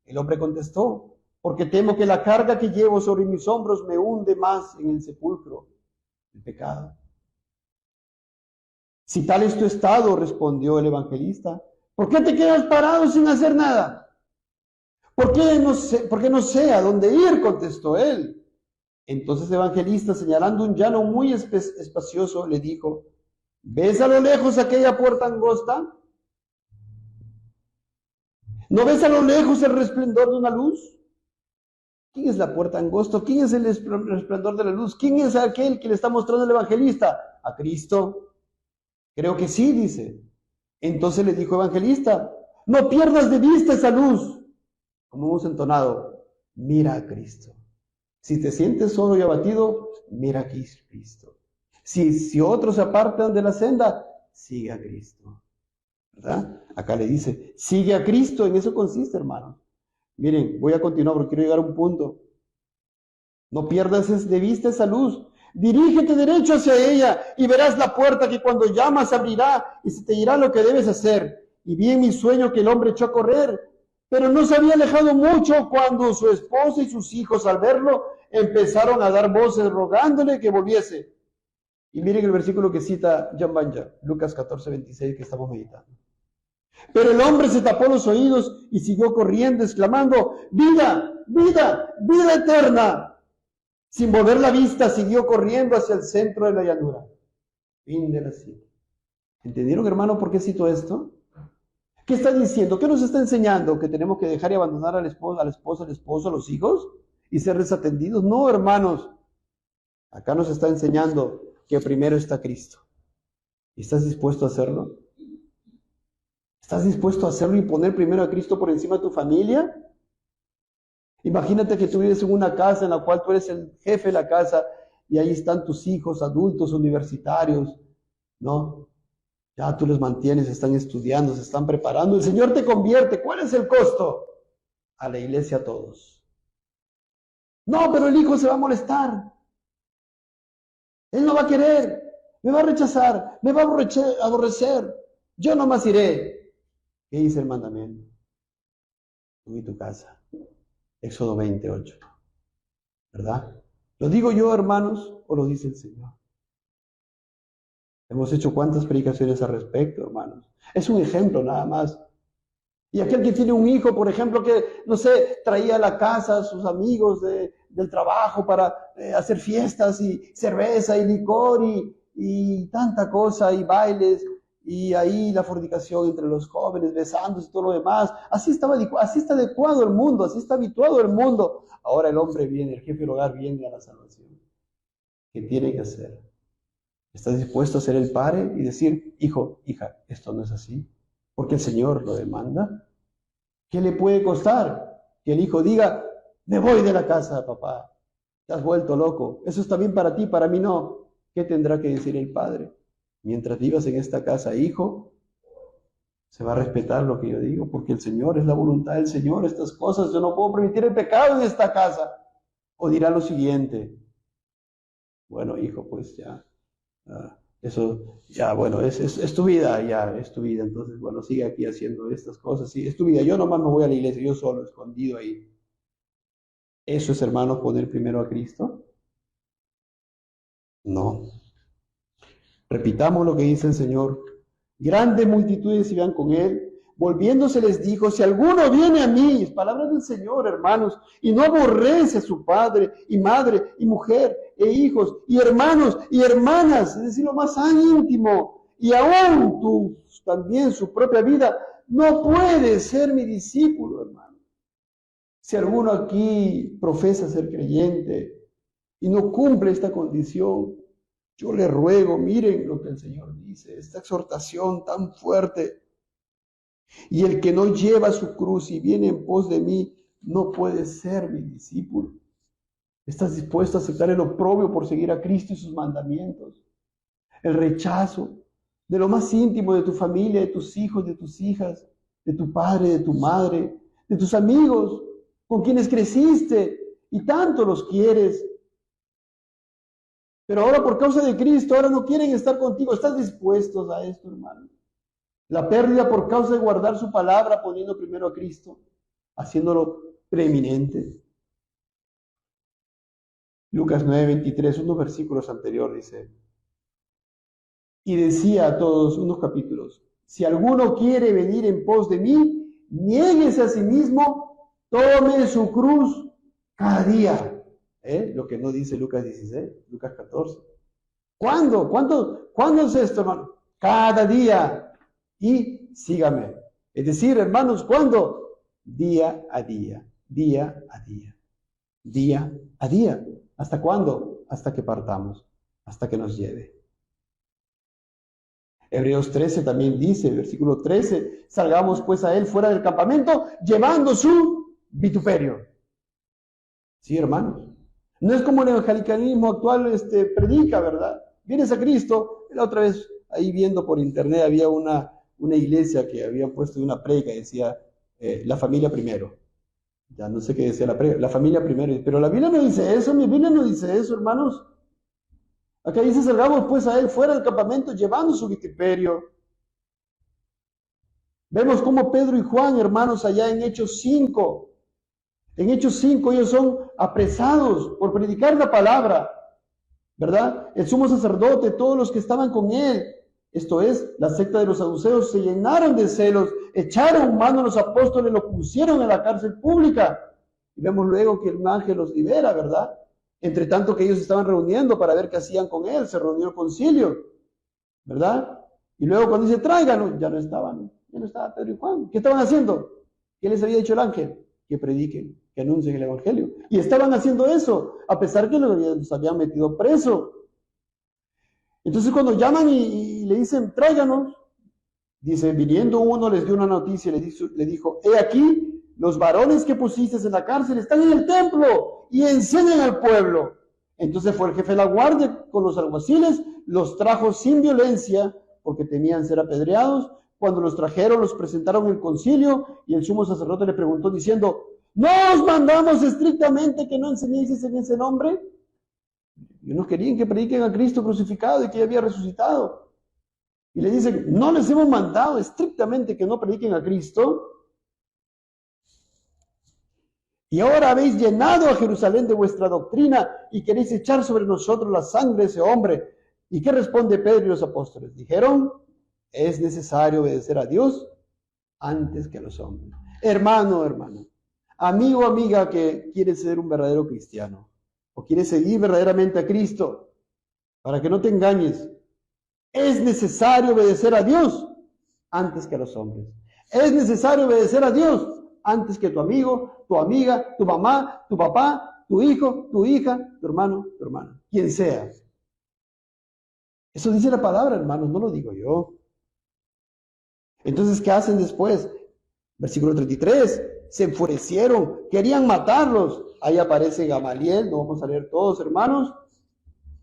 El hombre contestó, porque temo que la carga que llevo sobre mis hombros me hunde más en el sepulcro, el pecado. Si tal es tu estado, respondió el evangelista, ¿por qué te quedas parado sin hacer nada? ¿Por qué no sé a dónde ir? Contestó él. Entonces el evangelista, señalando un llano muy espacioso, le dijo, ¿ves a lo lejos aquella puerta angosta? ¿No ves a lo lejos el resplandor de una luz? ¿Quién es la puerta angosta? ¿Quién es el resplandor de la luz? ¿Quién es aquel que le está mostrando el evangelista? ¿A Cristo? Creo que sí, dice. Entonces le dijo el evangelista, no pierdas de vista esa luz. Como hemos entonado, mira a Cristo. Si te sientes solo y abatido, mira a Cristo. Si otros se apartan de la senda, sigue a Cristo. ¿Verdad? Acá le dice, sigue a Cristo, en eso consiste, hermano. Miren, voy a continuar porque quiero llegar a un punto. No pierdas de vista esa luz. Dirígete derecho hacia ella y verás la puerta que cuando llamas abrirá y se te dirá lo que debes hacer. y vi en mi sueño que el hombre echó a correr, pero no se había alejado mucho cuando su esposa y sus hijos al verlo empezaron a dar voces rogándole que volviese. Y miren el versículo que cita Jan Banja, Lucas 14:26, que estamos meditando. Pero el hombre se tapó los oídos y siguió corriendo, exclamando, vida, vida, vida eterna. Sin volver la vista, siguió corriendo hacia el centro de la llanura. Fin de la cita. ¿Entendieron, hermano, por qué cito esto? ¿Qué está diciendo? ¿Qué nos está enseñando? ¿Que tenemos que dejar y abandonar al esposo, al esposo, a los hijos y ser desatendidos? No, hermanos. Acá nos está enseñando que primero está Cristo. ¿Y estás dispuesto a hacerlo? ¿Estás dispuesto a hacerlo y poner primero a Cristo por encima de tu familia? Imagínate que tú vives en una casa en la cual tú eres el jefe de la casa y ahí están tus hijos, adultos, universitarios, ¿no? Ya tú los mantienes, están estudiando, se están preparando. El Señor te convierte. ¿Cuál es el costo? A la iglesia a todos. No, pero el hijo se va a molestar. Él no va a querer. Me va a rechazar. Me va a aborrecer. Yo nomás iré. ¿Qué dice el mandamiento? Tú y tu casa. Éxodo 28. ¿Verdad? ¿Lo digo yo, hermanos, o lo dice el Señor? Hemos hecho cuántas predicaciones al respecto, hermanos. Es un ejemplo nada más. Y aquel que tiene un hijo, por ejemplo, que, no sé, traía a la casa a sus amigos del trabajo para hacer fiestas y cerveza y licor y tanta cosa y bailes y ahí la fornicación entre los jóvenes, besándose y todo lo demás. Así está adecuado el mundo, así está habituado el mundo. Ahora el hombre viene, el jefe del hogar viene a la salvación. ¿Qué tiene que hacer? ¿Estás dispuesto a ser el padre y decir, hijo, hija, esto no es así? Porque el Señor lo demanda. ¿Qué le puede costar? Que el hijo diga, me voy de la casa, papá. Te has vuelto loco. Eso está bien para ti, para mí no. ¿Qué tendrá que decir el padre? Mientras vivas en esta casa, hijo, se va a respetar lo que yo digo, porque el Señor es la voluntad del Señor. Estas cosas, yo no puedo permitir el pecado en esta casa. O dirá lo siguiente, bueno, hijo, pues ya. Eso, ya, bueno, es tu vida, ya, es tu vida. Entonces, bueno, sigue aquí haciendo estas cosas. Sí, es tu vida. Yo nomás me voy a la iglesia, yo solo, escondido ahí. ¿Eso es, hermanos, poner primero a Cristo? No. Repitamos lo que dice el Señor. Grandes multitudes iban con él. Volviéndose les dijo, si alguno viene a mí, es palabra del Señor, hermanos, y no aborrece a su padre y madre y mujer e hijos y hermanos y hermanas, es decir, lo más íntimo, y aún también su propia vida, no puede ser mi discípulo, hermano. Si alguno aquí profesa ser creyente y no cumple esta condición, yo le ruego, miren lo que el Señor dice, esta exhortación tan fuerte. Y el que no lleva su cruz y viene en pos de mí, no puede ser mi discípulo. ¿Estás dispuesto a aceptar el oprobio por seguir a Cristo y sus mandamientos? El rechazo de lo más íntimo de tu familia, de tus hijos, de tus hijas, de tu padre, de tu madre, de tus amigos, con quienes creciste y tanto los quieres. Pero ahora por causa de Cristo, ahora no quieren estar contigo. ¿Estás dispuesto a esto, hermano? La pérdida por causa de guardar su palabra, poniendo primero a Cristo, haciéndolo preeminente. Lucas 9:23, unos versículos anteriores dice, y decía a todos, unos capítulos, si alguno quiere venir en pos de mí, niéguese a sí mismo, tome su cruz cada día. Lo que no dice Lucas 16, Lucas 14. ¿Cuándo? ¿Cuándo es esto, hermano? Cada día. Y sígame. Es decir, hermanos, ¿cuándo? Día a día, día a día, día a día. ¿Hasta cuándo? Hasta que partamos, hasta que nos lleve. Hebreos 13 también dice, versículo 13, salgamos pues a él fuera del campamento, llevando su vituperio. Sí, hermanos. No es como el evangelicalismo actual predica, ¿verdad? Vienes a Cristo. La otra vez, ahí viendo por internet, había una iglesia que había puesto una predica y decía, la familia primero. Ya no sé qué decía la familia primero. Pero la Biblia no dice eso, mi Biblia no dice eso, hermanos. Acá dice, salgamos pues a él fuera del campamento, llevando su vituperio. Vemos cómo Pedro y Juan, hermanos, allá en Hechos 5, ellos son apresados por predicar la palabra, ¿verdad? El sumo sacerdote, todos los que estaban con él, esto es, la secta de los saduceos, se llenaron de celos, echaron mano a los apóstoles, los pusieron en la cárcel pública. Y vemos luego que un ángel los libera, ¿verdad? Entre tanto que ellos estaban reuniendo para ver qué hacían con él, se reunió el concilio, ¿verdad? Y luego cuando dice, tráiganos, ya no estaba Pedro y Juan. ¿Qué estaban haciendo? ¿Qué les había dicho el ángel? Que prediquen, que anuncien el evangelio. Y estaban haciendo eso, a pesar que los habían metido preso. Entonces cuando llaman y le dicen, tráiganos, dice, viniendo uno les dio una noticia y le dijo, he aquí, los varones que pusiste en la cárcel están en el templo y enseñan al pueblo. Entonces fue el jefe de la guardia con los alguaciles, los trajo sin violencia porque temían ser apedreados. Cuando los trajeron, los presentaron en el concilio y el sumo sacerdote le preguntó diciendo, ¿no os mandamos estrictamente que no enseñéis en ese nombre? Ellos no querían que prediquen a Cristo crucificado y que había resucitado. Y le dicen, no les hemos mandado estrictamente que no prediquen a Cristo. Y ahora habéis llenado a Jerusalén de vuestra doctrina y queréis echar sobre nosotros la sangre de ese hombre. ¿Y qué responde Pedro y los apóstoles? Dijeron, es necesario obedecer a Dios antes que a los hombres. Hermano, amigo, amiga que quiere ser un verdadero cristiano o quiere seguir verdaderamente a Cristo, para que no te engañes, es necesario obedecer a Dios antes que a los hombres. Es necesario obedecer a Dios antes que tu amigo, tu amiga, tu mamá, tu papá, tu hijo, tu hija, tu hermano, tu hermana, quien sea. Eso dice la palabra, hermanos, no lo digo yo. Entonces, ¿qué hacen después? Versículo 33, se enfurecieron, querían matarlos. Ahí aparece Gamaliel, no vamos a leer todos, hermanos.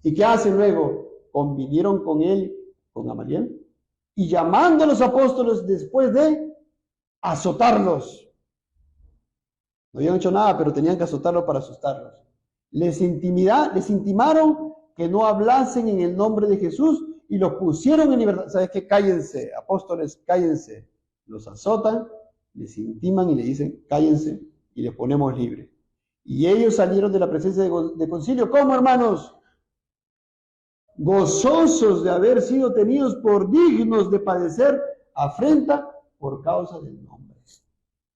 ¿Y qué hacen luego? Convinieron con él, con Gamaliel, y llamando a los apóstoles después de azotarlos. No habían hecho nada, pero tenían que azotarlos para asustarlos. Les intimaron que no hablasen en el nombre de Jesús y los pusieron en libertad. ¿Sabes qué? Cállense, apóstoles, cállense. Los azotan, les intiman y le dicen, cállense y les ponemos libre. Y ellos salieron de la presencia de concilio. ¿Cómo, hermanos? Gozosos de haber sido tenidos por dignos de padecer afrenta por causa del nombre.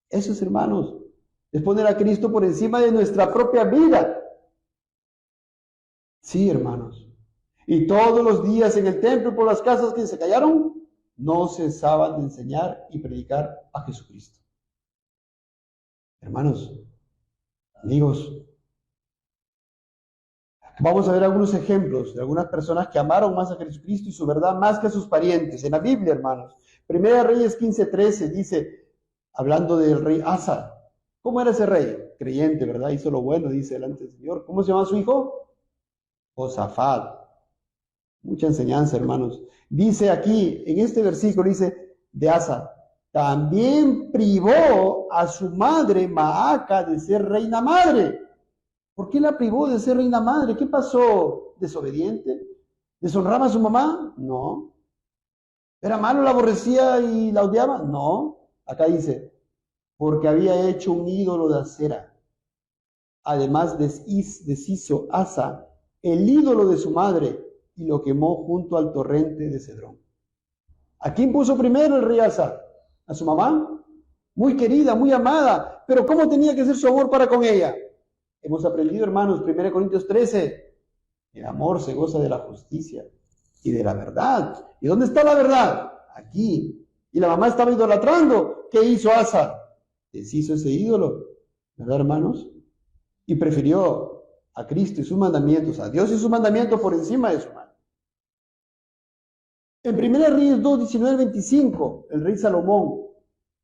Eso es, hermanos, es poner a Cristo por encima de nuestra propia vida. Sí, hermanos. Y todos los días en el templo y por las casas que se callaron, no cesaban de enseñar y predicar a Jesucristo. Hermanos, amigos, vamos a ver algunos ejemplos de algunas personas que amaron más a Jesucristo y su verdad más que a sus parientes. En la Biblia, hermanos, Primera Reyes 15:13 dice, hablando del rey Asa, ¿cómo era ese rey? Creyente, ¿verdad? Hizo lo bueno, dice delante del Señor. ¿Cómo se llama su hijo? Josafat. Mucha enseñanza, hermanos. Dice aquí, en este versículo, dice de Asa, también privó a su madre Maaca de ser reina madre. ¿Por qué la privó de ser reina madre? ¿Qué pasó? ¿Desobediente? ¿Deshonraba a su mamá? No. ¿Era malo, la aborrecía y la odiaba? No. Acá dice, porque había hecho un ídolo de acera. Además deshizo Asa el ídolo de su madre y lo quemó junto al torrente de Cedrón. ¿A quién puso primero el rey Asa? ¿A su mamá? Muy querida, muy amada, pero ¿cómo tenía que ser su amor para con ella? Hemos aprendido, hermanos, 1 Corintios 13, el amor se goza de la justicia y de la verdad. ¿Y dónde está la verdad? Aquí. Y la mamá estaba idolatrando. ¿Qué hizo Asa? Deshizo ese ídolo, ¿verdad, hermanos? Y prefirió a Cristo y sus mandamientos, a Dios y sus mandamientos por encima de su madre. En 1 Reyes 2, 19, 25, el rey Salomón,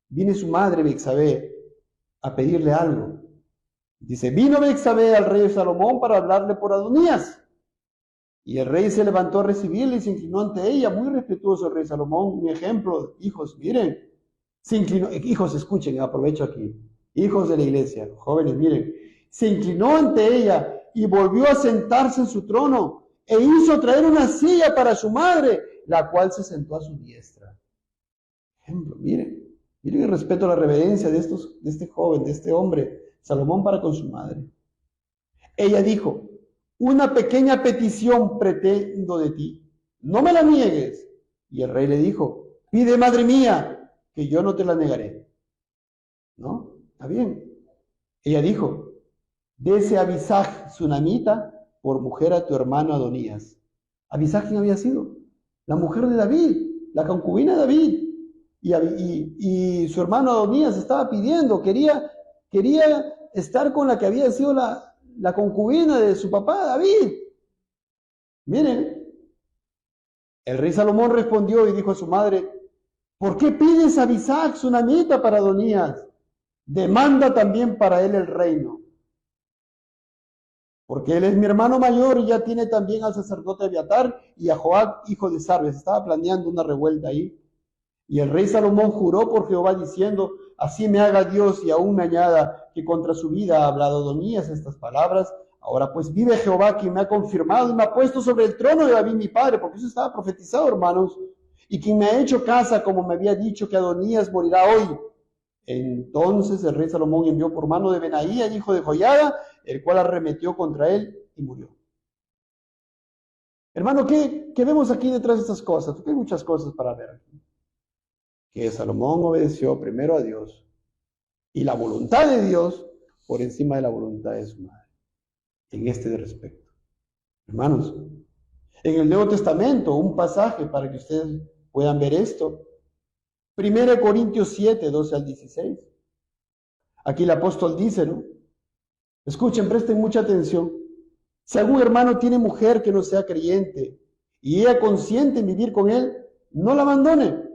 viene su madre Betsabé a pedirle algo. Dice, vino Betsabé al rey Salomón para hablarle por Adonías. Y el rey se levantó a recibirle y se inclinó ante ella, muy respetuoso el rey Salomón, un ejemplo, hijos, miren, se inclinó, hijos, escuchen, aprovecho aquí, hijos de la iglesia, jóvenes, miren, se inclinó ante ella y volvió a sentarse en su trono e hizo traer una silla para su madre, la cual se sentó a su diestra. Ejemplo, miren, Miren el respeto, la reverencia de este joven, de este hombre, Salomón para con su madre. Ella dijo, una pequeña petición pretendo de ti, no me la niegues. Y el rey le dijo, pide, madre mía, que yo no te la negaré. ¿No? Está bien. Ella dijo, dese a Abisag, sunamita, por mujer a tu hermano Adonías. ¿Abisag quién había sido? La mujer de David, la concubina de David. Y su hermano Adonías estaba pidiendo, quería estar con la que había sido la concubina de su papá David. Miren, el rey Salomón respondió y dijo a su madre, ¿por qué pides a Abisag, sunamita, para Adonías? Demanda también para él el reino. Porque él es mi hermano mayor y ya tiene también al sacerdote Abiatar y a Joab, hijo de Sarves. Estaba planeando una revuelta ahí. Y el rey Salomón juró por Jehová diciendo, así me haga Dios y aún me añada que contra su vida ha hablado Adonías estas palabras. Ahora pues vive Jehová, quien me ha confirmado y me ha puesto sobre el trono de David mi padre, porque eso estaba profetizado, hermanos, y quien me ha hecho casa, como me había dicho que Adonías morirá hoy. Entonces el rey Salomón envió por mano de Benaía, hijo de Joiada, el cual arremetió contra él y murió. Hermano, ¿qué vemos aquí detrás de estas cosas? Porque hay muchas cosas para ver aquí. Que Salomón obedeció primero a Dios y la voluntad de Dios por encima de la voluntad de su madre, en este respecto. Hermanos, en el Nuevo Testamento, un pasaje para que ustedes puedan ver esto. 1 Corintios 7, 12 al 16. Aquí el apóstol dice, ¿no? Escuchen, presten mucha atención. Si algún hermano tiene mujer que no sea creyente y ella consiente en vivir con él, no la abandone.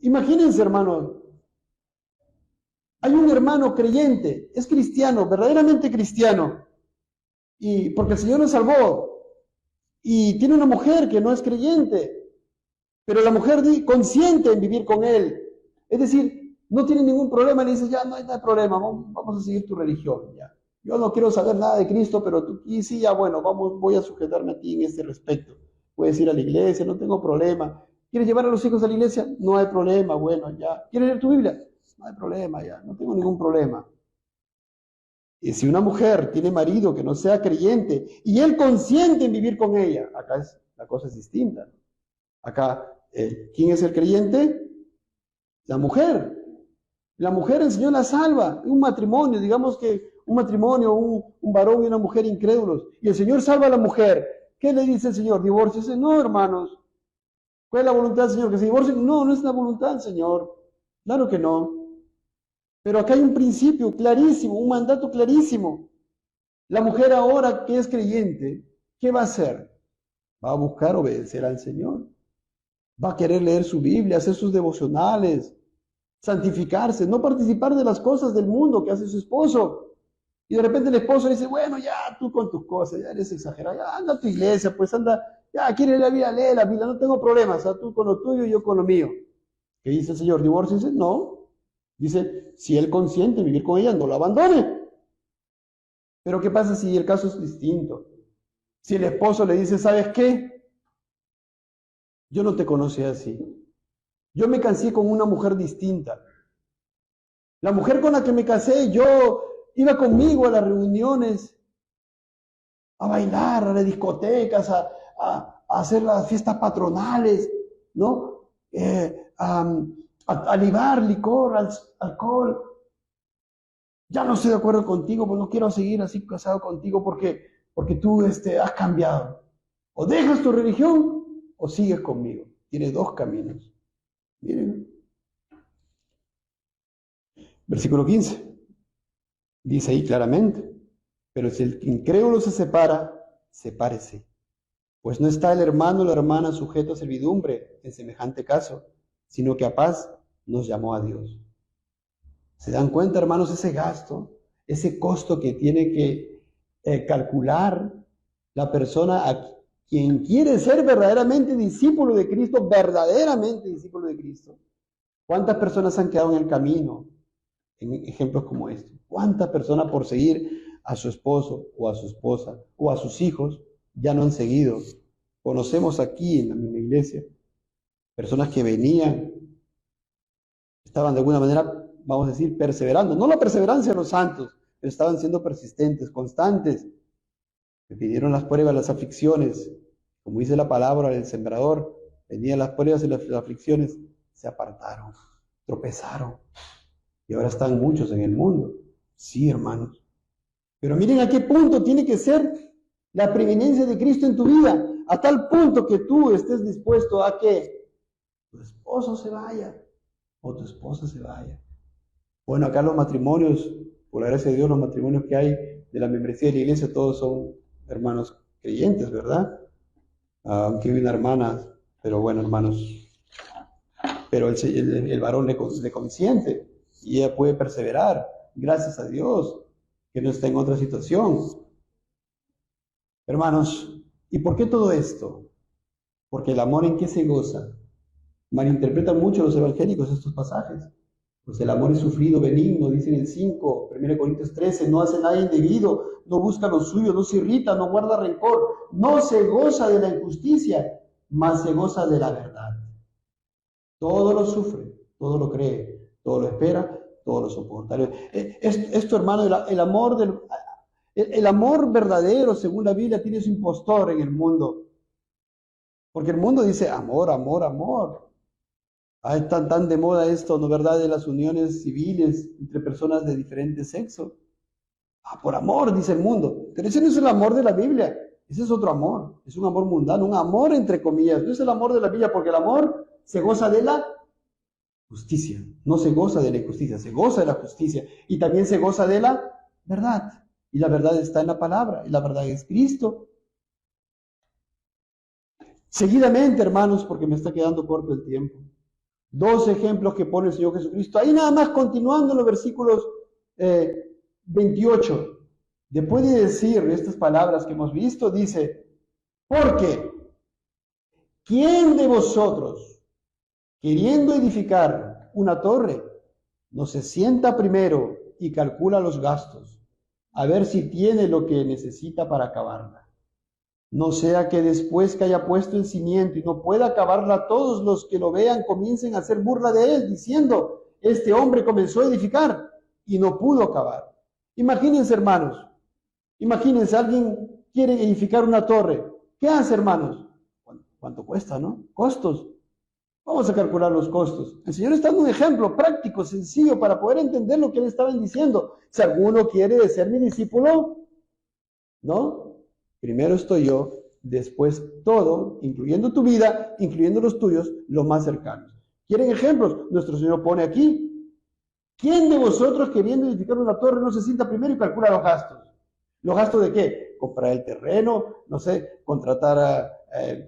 Imagínense, hermano, hay un hermano creyente, es cristiano, verdaderamente cristiano, y porque el Señor lo salvó, y tiene una mujer que no es creyente, pero la mujer consiente en vivir con él. Es decir, no tiene ningún problema, le dice, ya no hay problema, vamos a seguir tu religión, ya. Yo no quiero saber nada de Cristo, pero tú y sí, ya bueno, voy a sujetarme a ti en este respecto. Puedes ir a la iglesia, no tengo problema. ¿Quieres llevar a los hijos a la iglesia? No hay problema, bueno, ya. ¿Quieres leer tu Biblia? No hay problema, ya, no tengo ningún problema. Y si una mujer tiene marido que no sea creyente y él consiente en vivir con ella, acá la cosa es distinta, ¿no? Acá, ¿quién es el creyente? La mujer. La mujer el Señor la salva. Un matrimonio, digamos que un matrimonio, un varón y una mujer incrédulos. Y el Señor salva a la mujer. ¿Qué le dice el Señor? Divórciese. No, hermanos. ¿Cuál es la voluntad del Señor? ¿Que se divorcien? No, no es la voluntad del Señor. Claro que no. Pero acá hay un principio clarísimo, un mandato clarísimo. La mujer ahora que es creyente, ¿qué va a hacer? Va a buscar obedecer al Señor. Va a querer leer su Biblia, hacer sus devocionales, santificarse, no participar de las cosas del mundo que hace su esposo. Y de repente el esposo le dice, bueno, ya tú con tus cosas, ya eres exagerado, ya anda a tu iglesia, pues anda, ya quieres la Biblia, lee la Biblia, no tengo problemas, o sea, tú con lo tuyo y yo con lo mío. ¿Qué dice el Señor? ¿Divórciense? No. Dice, si él consiente en vivir con ella, no la abandone. Pero ¿qué pasa si el caso es distinto? Si el esposo le dice, ¿sabes qué? Yo no te conocí así. Yo me casé con una mujer distinta. La mujer con la que me casé, yo iba conmigo a las reuniones, a bailar, a las discotecas, a hacer las fiestas patronales, ¿no? A libar licor, alcohol. Ya no estoy de acuerdo contigo, pues no quiero seguir así casado contigo porque tú has cambiado. O dejas tu religión o sigues conmigo. Tienes dos caminos. Miren. Versículo 15. Dice ahí claramente, pero si el incrédulo se separa, sepárese. Pues no está el hermano o la hermana sujeto a servidumbre en semejante caso, sino que a paz nos llamó a Dios. ¿Se dan cuenta, hermanos, ese gasto, ese costo que tiene que calcular la persona a quien quiere ser verdaderamente discípulo de Cristo, verdaderamente discípulo de Cristo? ¿Cuántas personas han quedado en el camino en ejemplos como este? ¿Cuántas personas por seguir a su esposo o a su esposa o a sus hijos ya no han seguido? Conocemos aquí en la misma iglesia personas que venían Estaban de alguna manera, vamos a decir, perseverando. No la perseverancia de los santos, pero estaban siendo persistentes, constantes. Me pidieron las pruebas, las aflicciones. Como dice la palabra del sembrador, venían las pruebas y las aflicciones, se apartaron, tropezaron. Y ahora están muchos en el mundo. Sí, hermanos. Pero miren a qué punto tiene que ser la preeminencia de Cristo en tu vida, a tal punto que tú estés dispuesto a que tu esposo se vaya o tu esposa se vaya. Bueno, acá los matrimonios, por la gracia de Dios, los matrimonios que hay de la membresía de la iglesia, todos son hermanos creyentes, ¿verdad? Aunque hay una hermana, pero bueno, hermanos, pero el varón le consiente y ella puede perseverar, gracias a Dios, que no está en otra situación. Hermanos, ¿y por qué todo esto? Porque el amor en qué se goza. Malinterpretan mucho los evangélicos estos pasajes. Pues el amor es sufrido, benigno, dice en el 5, 1 Corintios 13, no hace nada indebido, no busca lo suyo, no se irrita, no guarda rencor, no se goza de la injusticia, mas se goza de la verdad. Todo lo sufre, todo lo cree, todo lo espera, todo lo soporta. Esto, hermano, el amor verdadero, según la Biblia, tiene su impostor en el mundo. Porque el mundo dice amor, amor, amor. Está tan de moda esto, ¿no verdad?, de las uniones civiles entre personas de diferente sexo. Por amor, dice el mundo. Pero ese no es el amor de la Biblia. Ese es otro amor. Es un amor mundano, un amor entre comillas. No es el amor de la Biblia, porque el amor se goza de la justicia. No se goza de la injusticia, se goza de la justicia. Y también se goza de la verdad. Y la verdad está en la palabra. Y la verdad es Cristo. Seguidamente, hermanos, porque me está quedando corto el tiempo. 2 ejemplos que pone el Señor Jesucristo. Ahí nada más continuando en los versículos 28. Después de decir estas palabras que hemos visto, dice, porque ¿quién de vosotros, queriendo edificar una torre, no se sienta primero y calcula los gastos, a ver si tiene lo que necesita para acabarla? No sea que después que haya puesto el cimiento y no pueda acabarla, todos los que lo vean comiencen a hacer burla de él, diciendo, este hombre comenzó a edificar y no pudo acabar. Imagínense, hermanos, imagínense, alguien quiere edificar una torre. ¿Qué hace, hermanos? ¿Cuánto cuesta, no? Costos. Vamos a calcular los costos. El Señor está dando un ejemplo práctico, sencillo, para poder entender lo que Él estaba diciendo. Si alguno quiere ser mi discípulo, ¿no? Primero estoy yo, después todo, incluyendo tu vida, incluyendo los tuyos, los más cercanos. ¿Quieren ejemplos? Nuestro Señor pone aquí. ¿Quién de vosotros, queriendo edificar una torre, no se sienta primero y calcula los gastos? ¿Los gastos de qué? Comprar el terreno, no sé, contratar a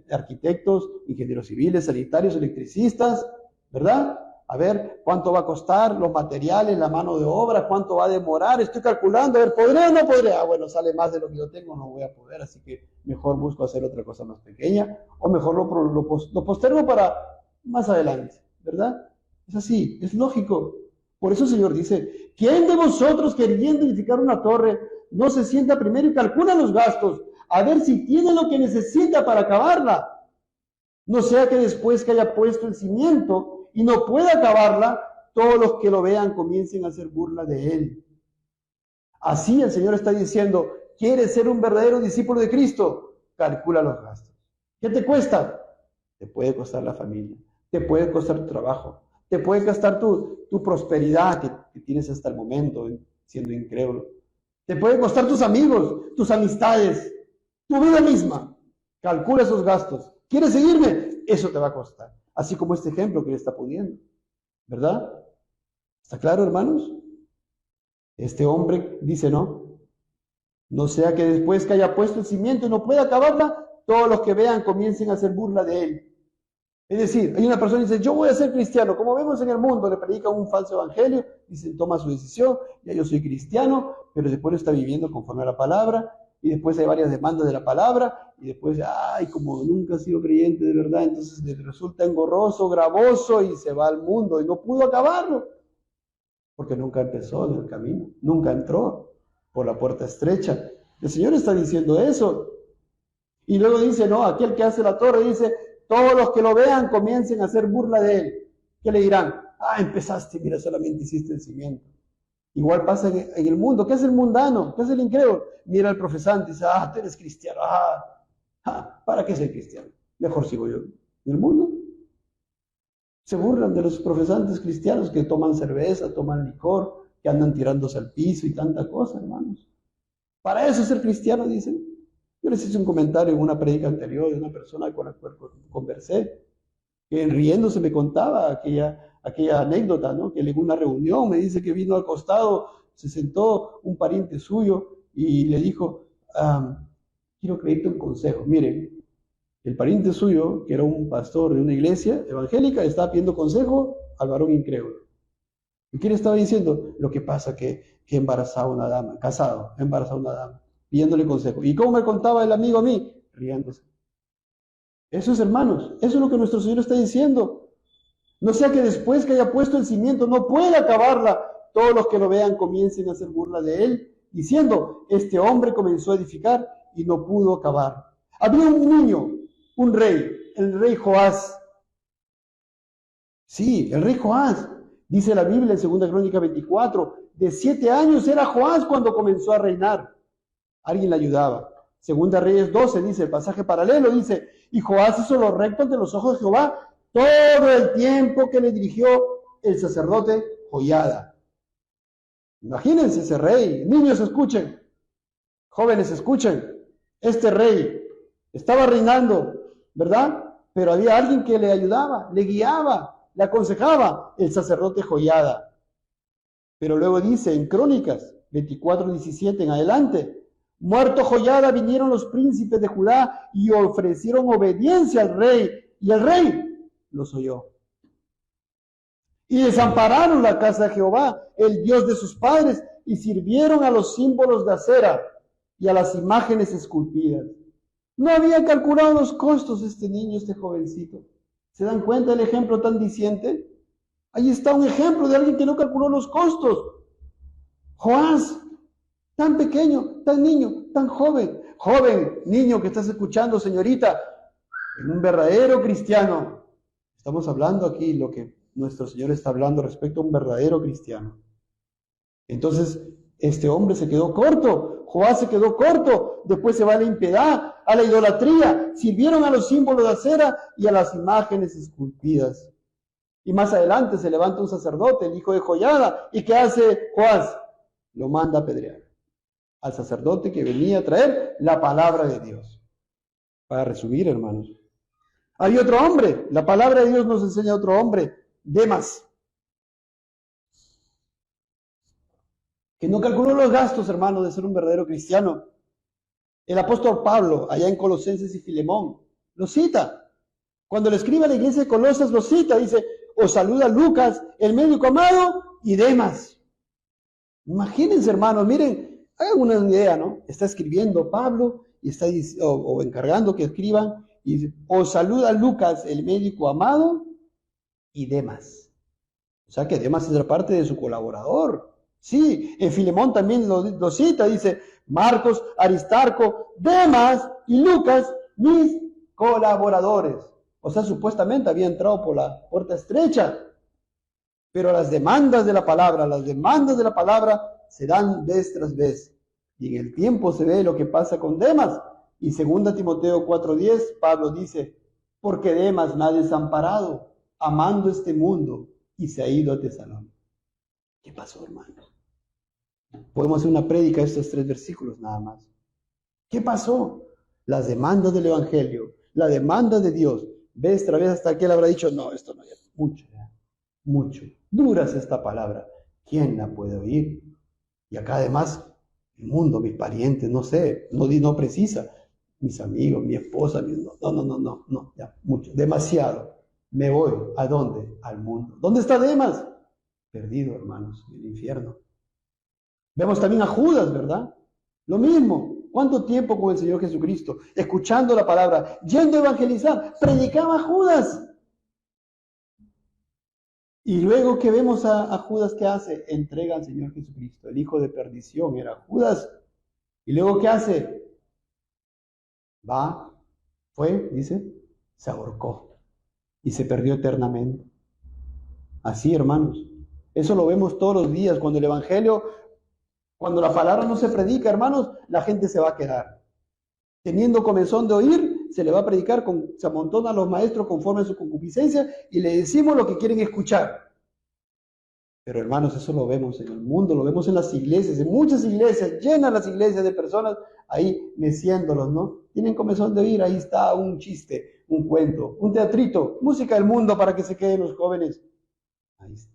arquitectos, ingenieros civiles, sanitarios, electricistas, ¿verdad? A ver, ¿cuánto va a costar los materiales, la mano de obra? ¿Cuánto va a demorar? Estoy calculando, a ver, ¿podré o no podré? Bueno, sale más de lo que yo tengo, no voy a poder, así que mejor busco hacer otra cosa más pequeña, o mejor lo postergo para más adelante, ¿verdad? Es así, es lógico. Por eso el Señor dice, ¿quién de vosotros, queriendo edificar una torre, no se sienta primero y calcula los gastos, a ver si tiene lo que necesita para acabarla? No sea que después que haya puesto el cimiento y no pueda acabarla, todos los que lo vean comiencen a hacer burla de él. Así el Señor está diciendo, ¿quieres ser un verdadero discípulo de Cristo? Calcula los gastos. ¿Qué te cuesta? Te puede costar la familia, te puede costar tu trabajo, te puede costar tu prosperidad que tienes hasta el momento siendo incrédulo. Te puede costar tus amigos, tus amistades, tu vida misma. Calcula esos gastos. ¿Quieres seguirme? Eso te va a costar. Así como este ejemplo que le está poniendo. ¿Verdad? ¿Está claro, hermanos? Este hombre dice, no. No sea que después que haya puesto el cimiento y no pueda acabarla, todos los que vean comiencen a hacer burla de él. Es decir, hay una persona que dice, yo voy a ser cristiano. Como vemos en el mundo, le predica un falso evangelio, dice, toma su decisión, ya yo soy cristiano, pero después no está viviendo conforme a la palabra, y después hay varias demandas de la palabra, y después, como nunca ha sido creyente de verdad, entonces le resulta engorroso, gravoso, y se va al mundo, y no pudo acabarlo, porque nunca empezó en el camino, nunca entró por la puerta estrecha. El Señor está diciendo eso. Y luego dice, no, aquel que hace la torre dice, todos los que lo vean comiencen a hacer burla de él. ¿Qué le dirán? empezaste, mira, solamente hiciste el cimiento. Igual pasa en el mundo. ¿Qué es el mundano? ¿Qué es el incrédulo? Mira al profesante y dice, tú eres cristiano. ¿Para qué ser cristiano? Mejor sigo yo. ¿En el mundo? Se burlan de los profesantes cristianos que toman cerveza, toman licor, que andan tirándose al piso y tanta cosa, hermanos. Para eso ser cristiano, dicen. Yo les hice un comentario en una predica anterior de una persona con la cual conversé, que riéndose me contaba aquella anécdota, ¿no? Que en una reunión me dice que vino al costado, se sentó un pariente suyo y le dijo, quiero pedirte un consejo. Miren, el pariente suyo, que era un pastor de una iglesia evangélica, estaba pidiendo consejo al varón incrédulo. ¿Y qué le estaba diciendo? Lo que pasa que embarazaba una dama, casado, embarazaba una dama, pidiéndole consejo. ¿Y cómo me contaba el amigo a mí? Riéndose. Eso es, hermanos, eso es lo que nuestro Señor está diciendo. No sea que después que haya puesto el cimiento no pueda acabarla, todos los que lo vean comiencen a hacer burla de él, diciendo, este hombre comenzó a edificar y no pudo acabar. Había un niño, un rey, el rey Joás. Sí, el rey Joás. Dice la Biblia en 2 Crónica 24, de 7 años era Joás cuando comenzó a reinar. Alguien le ayudaba. Segunda Reyes 12 dice, el pasaje paralelo dice, y Joás hizo lo recto ante los ojos de Jehová todo el tiempo que le dirigió el sacerdote Joiada. Imagínense ese rey. Niños, escuchen. Jóvenes, escuchen. Este rey estaba reinando, ¿verdad? Pero había alguien que le ayudaba, le guiaba, le aconsejaba, el sacerdote Joiada. Pero luego dice en Crónicas 24:17 en adelante, muerto Joiada vinieron los príncipes de Judá y ofrecieron obediencia al rey, y el rey los oyó. Y desampararon la casa de Jehová, el Dios de sus padres, y sirvieron a los símbolos de acera y a las imágenes esculpidas. No había calculado los costos este niño, este jovencito. ¿Se dan cuenta del ejemplo tan diciente? Ahí está un ejemplo de alguien que no calculó los costos. Joás, tan pequeño, tan niño, tan joven. Joven, niño que estás escuchando, señorita, en un verdadero cristiano. Estamos hablando aquí lo que nuestro Señor está hablando respecto a un verdadero cristiano. Entonces, este hombre se quedó corto, Joás se quedó corto, después se va a la impiedad, a la idolatría, sirvieron a los símbolos de acera y a las imágenes esculpidas. Y más adelante se levanta un sacerdote, el hijo de Joiada, ¿y qué hace Joás? Lo manda a apedrear al sacerdote que venía a traer la palabra de Dios. Para resumir, hermanos, había otro hombre, la palabra de Dios nos enseña a otro hombre, Demas, que no calculó los gastos, hermanos, de ser un verdadero cristiano. El apóstol Pablo, allá en Colosenses y Filemón, lo cita. Cuando le escribe a la iglesia de Colosas, lo cita, dice, os saluda Lucas, el médico amado, y Demas. Imagínense, hermanos, miren, hagan una idea, ¿no? Está escribiendo Pablo y está o encargando que escriban, y dice, os saluda Lucas, el médico amado, y Demas. O sea que Demas es parte de su colaborador. Sí, en Filemón también lo cita, dice, Marcos, Aristarco, Demas y Lucas, mis colaboradores. O sea, supuestamente había entrado por la puerta estrecha. Pero las demandas de la palabra se dan vez tras vez. Y en el tiempo se ve lo que pasa con Demas. Y 2 Timoteo 4:10, Pablo dice, porque Demas me ha desamparado, amando este mundo, y se ha ido a Tesalónica. ¿Qué pasó, hermanos? Podemos hacer una prédica de estos 3 versículos nada más. ¿Qué pasó? Las demandas del Evangelio, la demanda de Dios. Vez tras vez hasta que él habrá dicho, no, esto no es mucho, mucho. Dura es esta palabra. ¿Quién la puede oír? Y acá además, el mundo, mis parientes, no sé, no precisa. Mis amigos, mi esposa, no, ya, mucho, demasiado. Me voy, ¿a dónde? Al mundo. ¿Dónde está Demas? Perdido, hermanos, en el infierno. Vemos también a Judas, ¿verdad? Lo mismo. ¿Cuánto tiempo con el Señor Jesucristo? Escuchando la palabra, yendo a evangelizar, predicaba a Judas. Y luego que vemos a Judas, ¿qué hace? Entrega al Señor Jesucristo. El hijo de perdición era Judas. Y luego, ¿qué hace? Dice, se ahorcó y se perdió eternamente. Así, hermanos. Eso lo vemos todos los días. Cuando el Evangelio, cuando la palabra no se predica, hermanos, la gente se va a quedar. Teniendo comezón de oír, se le va a predicar, se amontonan los maestros conforme a su concupiscencia y le decimos lo que quieren escuchar. Pero hermanos, eso lo vemos en el mundo, lo vemos en las iglesias, en muchas iglesias, llenan las iglesias de personas ahí meciéndolos, ¿no? Tienen comezón de oír, ahí está un chiste, un cuento, un teatrito, música del mundo para que se queden los jóvenes. Ahí está.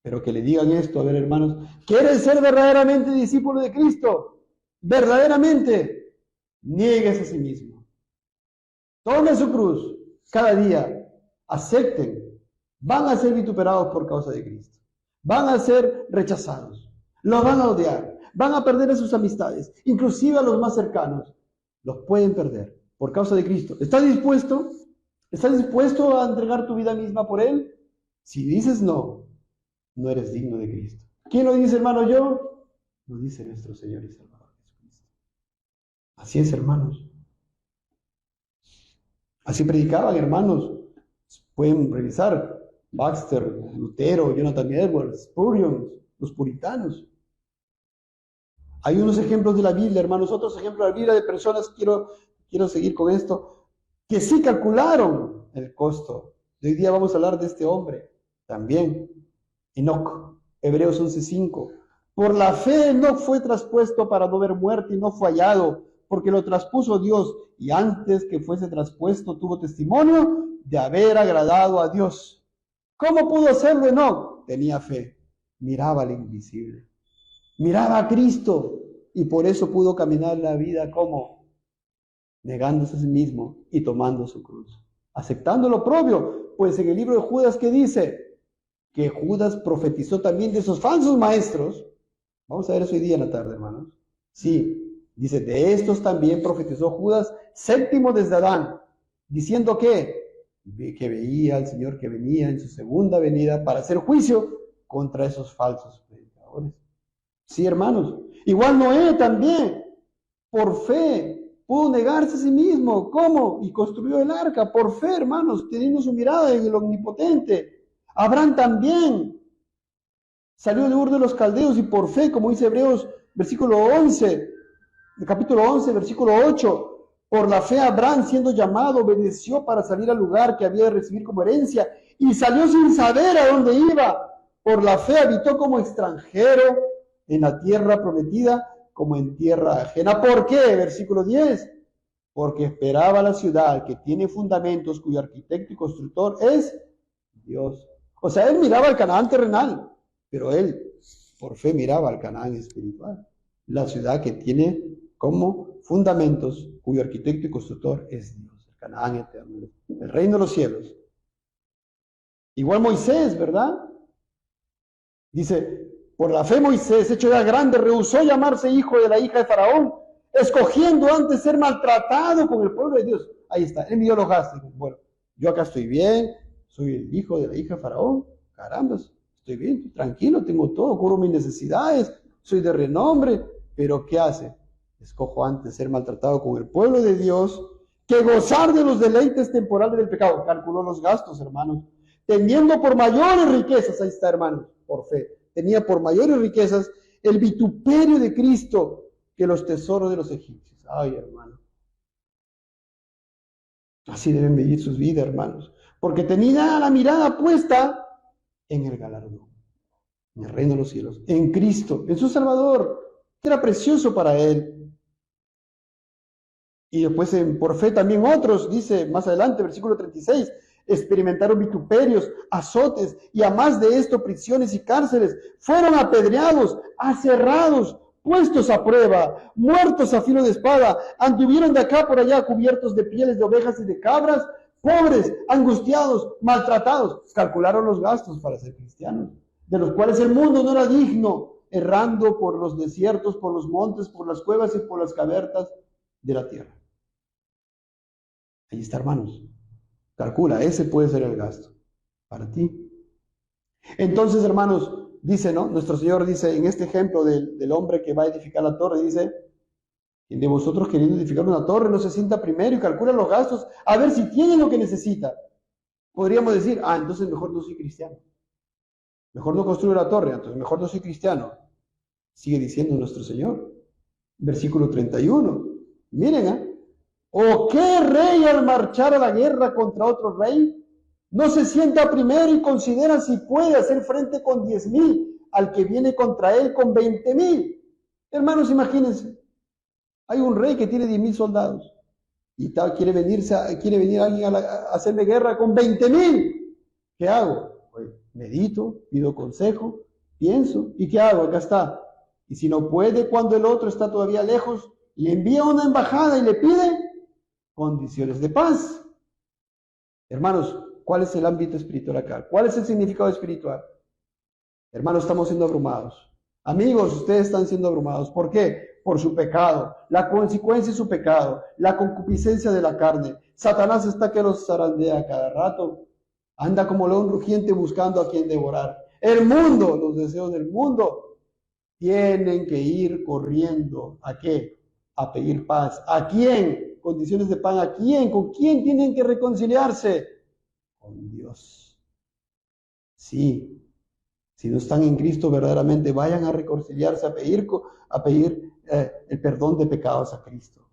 Pero que le digan esto, a ver hermanos, ¿quieres ser verdaderamente discípulo de Cristo? Verdaderamente, niegues a sí mismo. Tome su cruz cada día, acepten, van a ser vituperados por causa de Cristo. Van a ser rechazados, los van a odiar, van a perder a sus amistades, inclusive a los más cercanos. Los pueden perder por causa de Cristo. ¿Estás dispuesto? ¿Estás dispuesto a entregar tu vida misma por Él? Si dices no, no eres digno de Cristo. ¿Quién lo dice, hermano? ¿Yo? Lo dice nuestro Señor y Salvador Jesucristo. Así es, hermanos. Así predicaban, hermanos. Pueden revisar. Baxter, Lutero, Jonathan Edwards, Spurgeon, los puritanos. Hay unos ejemplos de la Biblia, hermanos, otros ejemplos de la Biblia de personas, quiero seguir con esto, que sí calcularon el costo. De hoy día vamos a hablar de este hombre también, Enoc, Hebreos 11:5. Por la fe Enoc fue traspuesto para no ver muerte y no fue hallado, porque lo traspuso Dios, y antes que fuese traspuesto tuvo testimonio de haber agradado a Dios. ¿Cómo pudo hacerlo Enoc? Tenía fe, miraba al invisible, miraba a Cristo, y por eso pudo caminar la vida como negándose a sí mismo y tomando su cruz, aceptando lo propio. Pues en el libro de Judas, ¿qué dice? Que Judas profetizó también de esos falsos maestros. Vamos a ver eso hoy día en la tarde, hermanos. Sí, dice, de estos también profetizó Judas, séptimo desde Adán, diciendo que veía al Señor que venía en su segunda venida para hacer juicio contra esos falsos predicadores. Sí, hermanos. Igual Noé también, por fe, pudo negarse a sí mismo. ¿Cómo? Y construyó el arca, por fe, hermanos, teniendo su mirada en el Omnipotente. Abraham también salió de Ur de los Caldeos y por fe, como dice Hebreos, versículo 11, capítulo 11, versículo 8, por la fe Abraham, siendo llamado, obedeció para salir al lugar que había de recibir como herencia y salió sin saber a dónde iba. Por la fe habitó como extranjero en la tierra prometida, como en tierra ajena. ¿Por qué? Versículo 10. Porque esperaba la ciudad que tiene fundamentos, cuyo arquitecto y constructor es Dios. O sea, él miraba al Canaán terrenal, pero él por fe miraba al Canaán espiritual. La ciudad que tiene como fundamentos, cuyo arquitecto y constructor es Dios, el Canaán eterno, el reino de los cielos. Igual Moisés, ¿verdad? Dice, por la fe Moisés, hecho ya grande, rehusó llamarse hijo de la hija de Faraón, escogiendo antes ser maltratado con el pueblo de Dios. Ahí está, él midió los gastos. Bueno, yo acá estoy bien, soy el hijo de la hija de Faraón, caramba, estoy bien, estoy tranquilo, tengo todo, cubro mis necesidades, soy de renombre, pero ¿qué hace? Escojo antes ser maltratado con el pueblo de Dios que gozar de los deleites temporales del pecado. Calculó los gastos, hermanos. Teniendo por mayores riquezas, ahí está, hermanos, por fe, tenía por mayores riquezas el vituperio de Cristo que los tesoros de los egipcios. Ay, hermano. Así deben vivir sus vidas, hermanos. Porque tenía la mirada puesta en el galardón, en el reino de los cielos, en Cristo, en su Salvador, que era precioso para él. Y después por fe también otros, dice más adelante, versículo 36, experimentaron vituperios, azotes y a más de esto prisiones y cárceles. Fueron apedreados, aserrados, puestos a prueba, muertos a filo de espada, anduvieron de acá por allá cubiertos de pieles de ovejas y de cabras, pobres, angustiados, maltratados. Calcularon los gastos para ser cristianos, de los cuales el mundo no era digno, errando por los desiertos, por los montes, por las cuevas y por las cavernas de la tierra. Ahí está, hermanos. Calcula, ese puede ser el gasto para ti. Entonces, hermanos, dice, ¿no? Nuestro Señor dice, en este ejemplo del hombre que va a edificar la torre, dice, ¿quién de vosotros queriendo edificar una torre no se sienta primero y calcula los gastos a ver si tiene lo que necesita? Podríamos decir, entonces mejor no soy cristiano. Mejor no construyo la torre, entonces mejor no soy cristiano. Sigue diciendo nuestro Señor. Versículo 31. Miren, ¿o qué rey al marchar a la guerra contra otro rey no se sienta primero y considera si puede hacer frente con 10,000 al que viene contra él con 20,000? Hermanos, imagínense, hay un rey que tiene 10,000 soldados y quiere venir alguien a hacerle guerra con 20,000. ¿Qué hago? Pues medito, pido consejo, pienso, ¿y qué hago? Acá está. Y si no puede, cuando el otro está todavía lejos, le envía una embajada y le pide condiciones de paz. Hermanos, ¿cuál es el ámbito espiritual acá? ¿Cuál es el significado espiritual? Hermanos, estamos siendo abrumados. Amigos, ustedes están siendo abrumados. ¿Por qué? Por su pecado. La consecuencia es su pecado, la concupiscencia de la carne. Satanás está que los zarandea cada rato. Anda como león rugiente buscando a quien devorar. El mundo, los deseos del mundo, tienen que ir corriendo. ¿A qué? A pedir paz. ¿A quién? Condiciones de paz. ¿A quién? ¿Con quién tienen que reconciliarse? Con Dios. Sí. Si no están en Cristo verdaderamente, vayan a reconciliarse, a pedir el perdón de pecados a Cristo.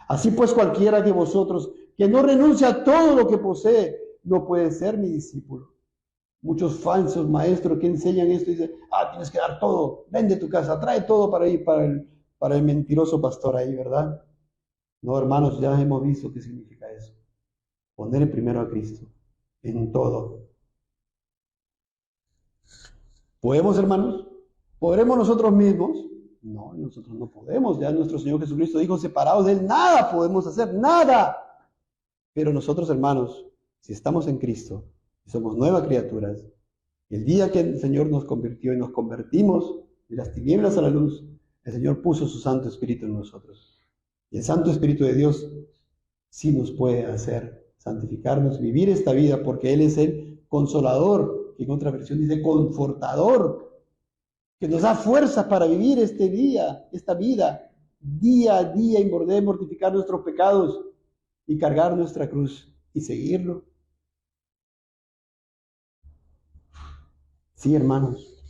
Así pues, cualquiera de vosotros que no renuncia a todo lo que posee, no puede ser mi discípulo. Muchos falsos maestros que enseñan esto y dicen, tienes que dar todo, vende tu casa, trae todo para ir para el mentiroso pastor ahí, ¿verdad? No, hermanos, ya hemos visto qué significa eso. Poner primero a Cristo en todo. ¿Podemos, hermanos? ¿Podremos nosotros mismos? No, nosotros no podemos. Ya nuestro Señor Jesucristo dijo, separados de Él, nada podemos hacer, nada. Pero nosotros, hermanos, si estamos en Cristo, y somos nuevas criaturas, el día que el Señor nos convirtió y nos convertimos de las tinieblas a la luz, el Señor puso su Santo Espíritu en nosotros. Y el Santo Espíritu de Dios sí nos puede hacer santificarnos, vivir esta vida, porque Él es el Consolador, que en otra versión dice Confortador, que nos da fuerza para vivir este día, esta vida, día a día, y mortificar nuestros pecados y cargar nuestra cruz y seguirlo. Sí, hermanos,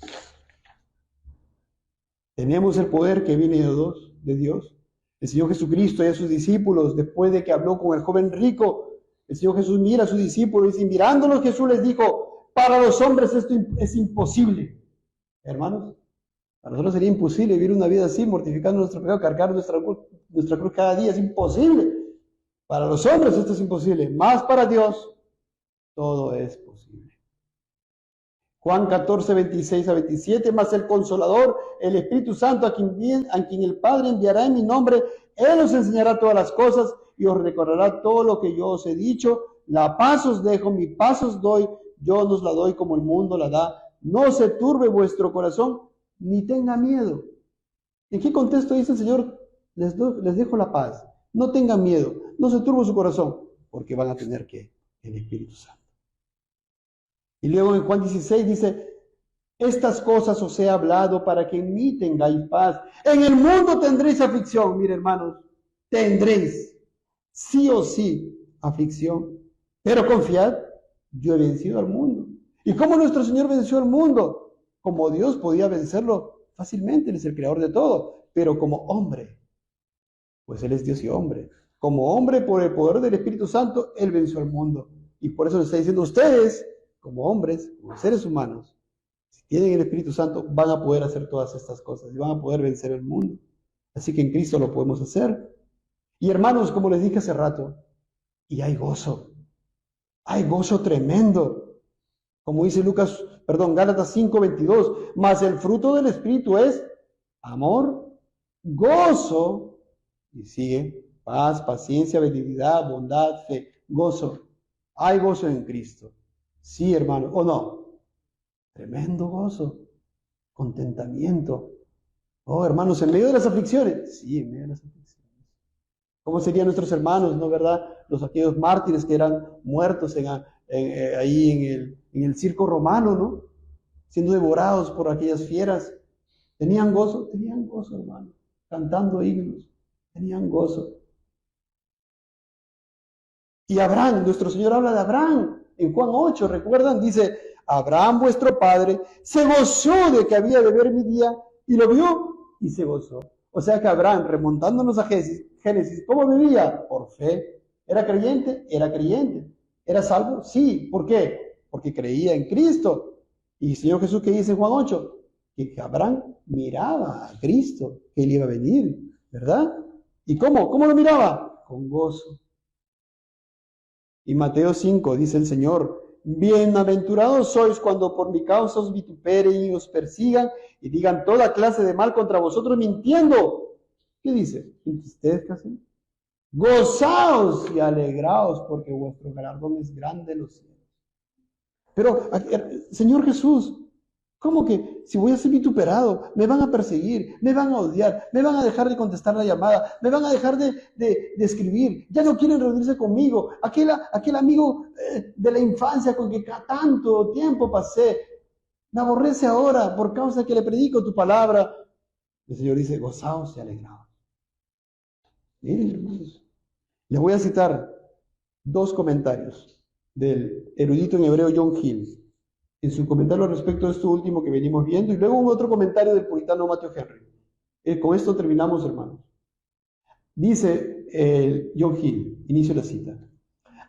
tenemos el poder que viene de Dios. El Señor Jesucristo y a sus discípulos, después de que habló con el joven rico, el Señor Jesús mira a sus discípulos y mirándolos Jesús les dijo, para los hombres esto es imposible. Hermanos, para nosotros sería imposible vivir una vida así, mortificando nuestro pecado, cargar nuestra cruz cada día, es imposible. Para los hombres esto es imposible, más para Dios todo es posible. Juan 14, 26 a 27, más el Consolador, el Espíritu Santo, a quien el Padre enviará en mi nombre, Él os enseñará todas las cosas y os recordará todo lo que yo os he dicho. La paz os dejo, mi paz os doy, yo nos la doy como el mundo la da. No se turbe vuestro corazón, ni tenga miedo. ¿En qué contexto dice el Señor? Les dejo la paz. No tengan miedo, no se turbe su corazón, porque van a tener el Espíritu Santo. Y luego en Juan 16 dice, estas cosas os he hablado para que en mí tengáis paz. En el mundo tendréis aflicción. Mire, hermanos, tendréis sí o sí aflicción. Pero confiad, yo he vencido al mundo. ¿Y cómo nuestro Señor venció al mundo? Como Dios podía vencerlo fácilmente, Él es el creador de todo, pero como hombre, pues Él es Dios y hombre. Como hombre, por el poder del Espíritu Santo, Él venció al mundo. Y por eso le está diciendo, ustedes, como hombres, como seres humanos, si tienen el Espíritu Santo, van a poder hacer todas estas cosas y van a poder vencer el mundo. Así que en Cristo lo podemos hacer. Y hermanos, como les dije hace rato, y hay gozo tremendo. Como dice Gálatas 5:22, mas el fruto del Espíritu es amor, gozo, y sigue, paz, paciencia, benignidad, bondad, fe, gozo. Hay gozo en Cristo. Sí, hermano, ¿o no? Tremendo gozo, contentamiento. Oh, hermanos, en medio de las aflicciones. Sí, en medio de las aflicciones. ¿Cómo serían nuestros hermanos, no verdad? Aquellos mártires que eran muertos ahí en el circo romano, ¿no? Siendo devorados por aquellas fieras. ¿Tenían gozo? Tenían gozo, hermano. Cantando himnos. Tenían gozo. Y Abraham, nuestro Señor habla de Abraham. En Juan 8, ¿recuerdan? Dice, Abraham vuestro padre se gozó de que había de ver mi día y lo vio y se gozó. O sea que Abraham, remontándonos a Génesis, ¿cómo vivía? Por fe. ¿Era creyente? Era creyente. ¿Era salvo? Sí. ¿Por qué? Porque creía en Cristo. Y el Señor Jesús, ¿qué dice en Juan 8? Que Abraham miraba a Cristo, que él iba a venir, ¿verdad? ¿Y cómo? ¿Cómo lo miraba? Con gozo. Y Mateo 5 dice el Señor: bienaventurados sois cuando por mi causa os vituperen y os persigan y digan toda clase de mal contra vosotros mintiendo. ¿Qué dice? Entristezcanse, gozaos y alegraos, porque vuestro galardón es grande en los cielos. Pero, Señor Jesús, ¿cómo que si voy a ser vituperado, me van a perseguir, me van a odiar, me van a dejar de contestar la llamada, me van a dejar de escribir, ya no quieren reunirse conmigo? Aquel amigo de la infancia con que tanto tiempo pasé, me aborrece ahora por causa que le predico tu palabra. El Señor dice: gozaos y alegraos. Miren, hermanos, les voy a citar dos comentarios del erudito en hebreo John Hill, en su comentario respecto a esto último que venimos viendo, y luego un otro comentario del puritano Matthew Henry. Con esto terminamos, hermanos. Dice John Hill, inicio la cita: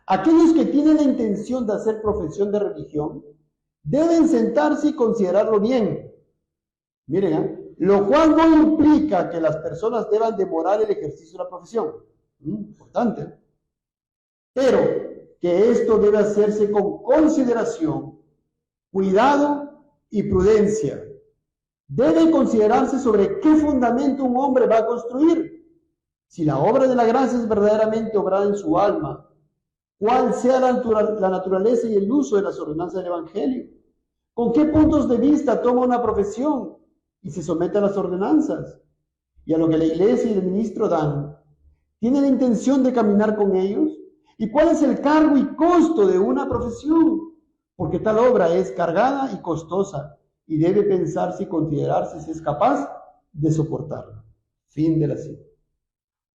aquellos que tienen la intención de hacer profesión de religión deben sentarse y considerarlo bien. Miren, lo cual no implica que las personas deban demorar el ejercicio de la profesión. Importante. Pero que esto debe hacerse con consideración, cuidado y prudencia. Debe considerarse sobre qué fundamento un hombre va a construir. Si la obra de la gracia es verdaderamente obrada en su alma, cuál sea la naturaleza y el uso de las ordenanzas del Evangelio. ¿Con qué puntos de vista toma una profesión y se somete a las ordenanzas y a lo que la iglesia y el ministro dan? ¿Tiene la intención de caminar con ellos? ¿Y cuál es el cargo y costo de una profesión? Porque tal obra es cargada y costosa y debe pensarse y considerarse si es capaz de soportarla. Fin de la cita.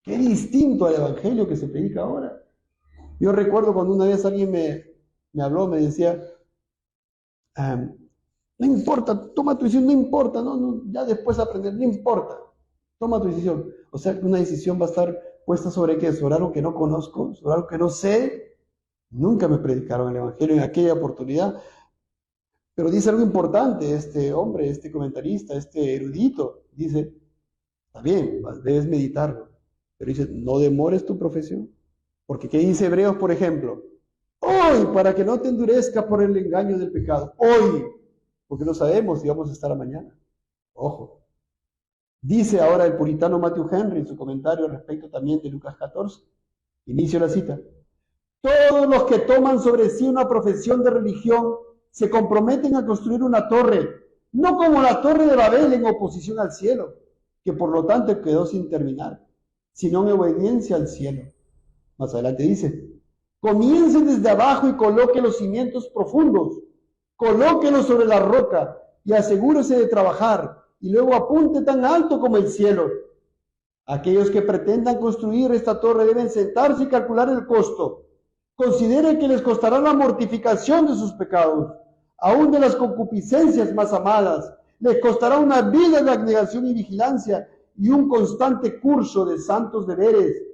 Qué distinto al evangelio que se predica ahora. Yo recuerdo cuando una vez alguien me habló, me decía: no importa, toma tu decisión, no importa, no, ya después aprender, no importa, toma tu decisión. O sea, una decisión va a estar puesta sobre qué, sobre algo que no conozco, sobre algo que no sé. Nunca me predicaron el evangelio en aquella oportunidad. Pero dice algo importante este hombre, este comentarista, este erudito. Dice: está bien, debes meditarlo, pero dice: no demores tu profesión. Porque ¿qué dice Hebreos, por ejemplo? Hoy, para que no te endurezca por el engaño del pecado. Hoy, porque no sabemos si vamos a estar mañana. Ojo. Dice ahora el puritano Matthew Henry en su comentario al respecto también de Lucas 14. Inicio la cita: todos los que toman sobre sí una profesión de religión se comprometen a construir una torre, no como la torre de Babel en oposición al cielo, que por lo tanto quedó sin terminar, sino en obediencia al cielo. Más adelante dice: comiencen desde abajo y coloquen los cimientos profundos, colóquenlos sobre la roca y asegúrese de trabajar, y luego apunte tan alto como el cielo. Aquellos que pretendan construir esta torre deben sentarse y calcular el costo. Consideren que les costará la mortificación de sus pecados, aún de las concupiscencias más amadas. Les costará una vida de abnegación y vigilancia y un constante curso de santos deberes.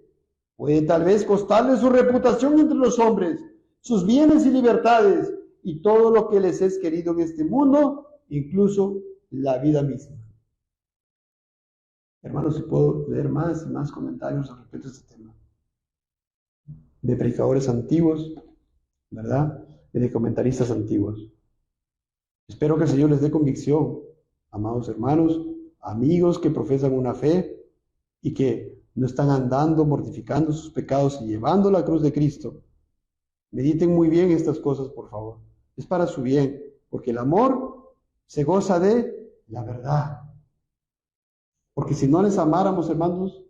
Puede tal vez costarles su reputación entre los hombres, sus bienes y libertades, y todo lo que les es querido en este mundo, incluso la vida misma. Hermanos, si puedo leer más y más comentarios al respecto de este tema. De predicadores antiguos, ¿verdad? Y de comentaristas antiguos. Espero que el Señor les dé convicción, amados hermanos, amigos que profesan una fe y que no están andando, mortificando sus pecados y llevando la cruz de Cristo. Mediten muy bien estas cosas, por favor. Es para su bien, porque el amor se goza de la verdad. Porque si no les amáramos, hermanos,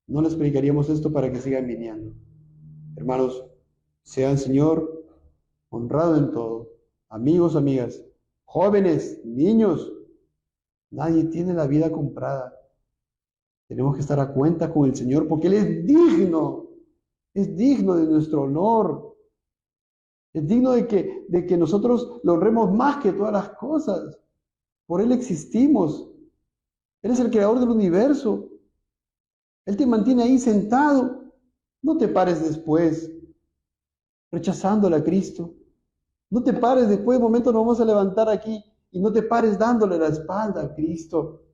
no les predicaríamos esto para que sigan viniendo. Hermanos, sea el Señor honrado en todo. Amigos, amigas, jóvenes, niños, nadie tiene la vida comprada. Tenemos que estar a cuenta con el Señor porque Él es digno de nuestro honor. Es digno de que nosotros lo honremos más que todas las cosas. Por Él existimos. Él es el creador del universo. Él te mantiene ahí sentado. No te pares después, rechazándole a Cristo. No te pares después, de momento nos vamos a levantar aquí y no te pares dándole la espalda a Cristo.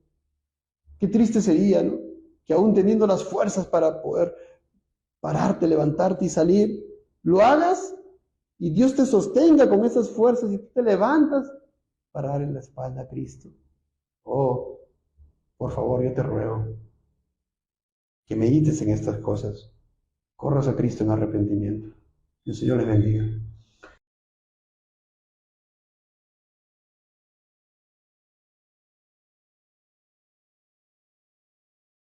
Qué triste sería, ¿no? Que aún teniendo las fuerzas para poder pararte, levantarte y salir, lo hagas y Dios te sostenga con esas fuerzas y tú te levantas para darle la espalda a Cristo. Oh, por favor, yo te ruego que medites en estas cosas. Corras a Cristo en arrepentimiento. Que el Señor les bendiga.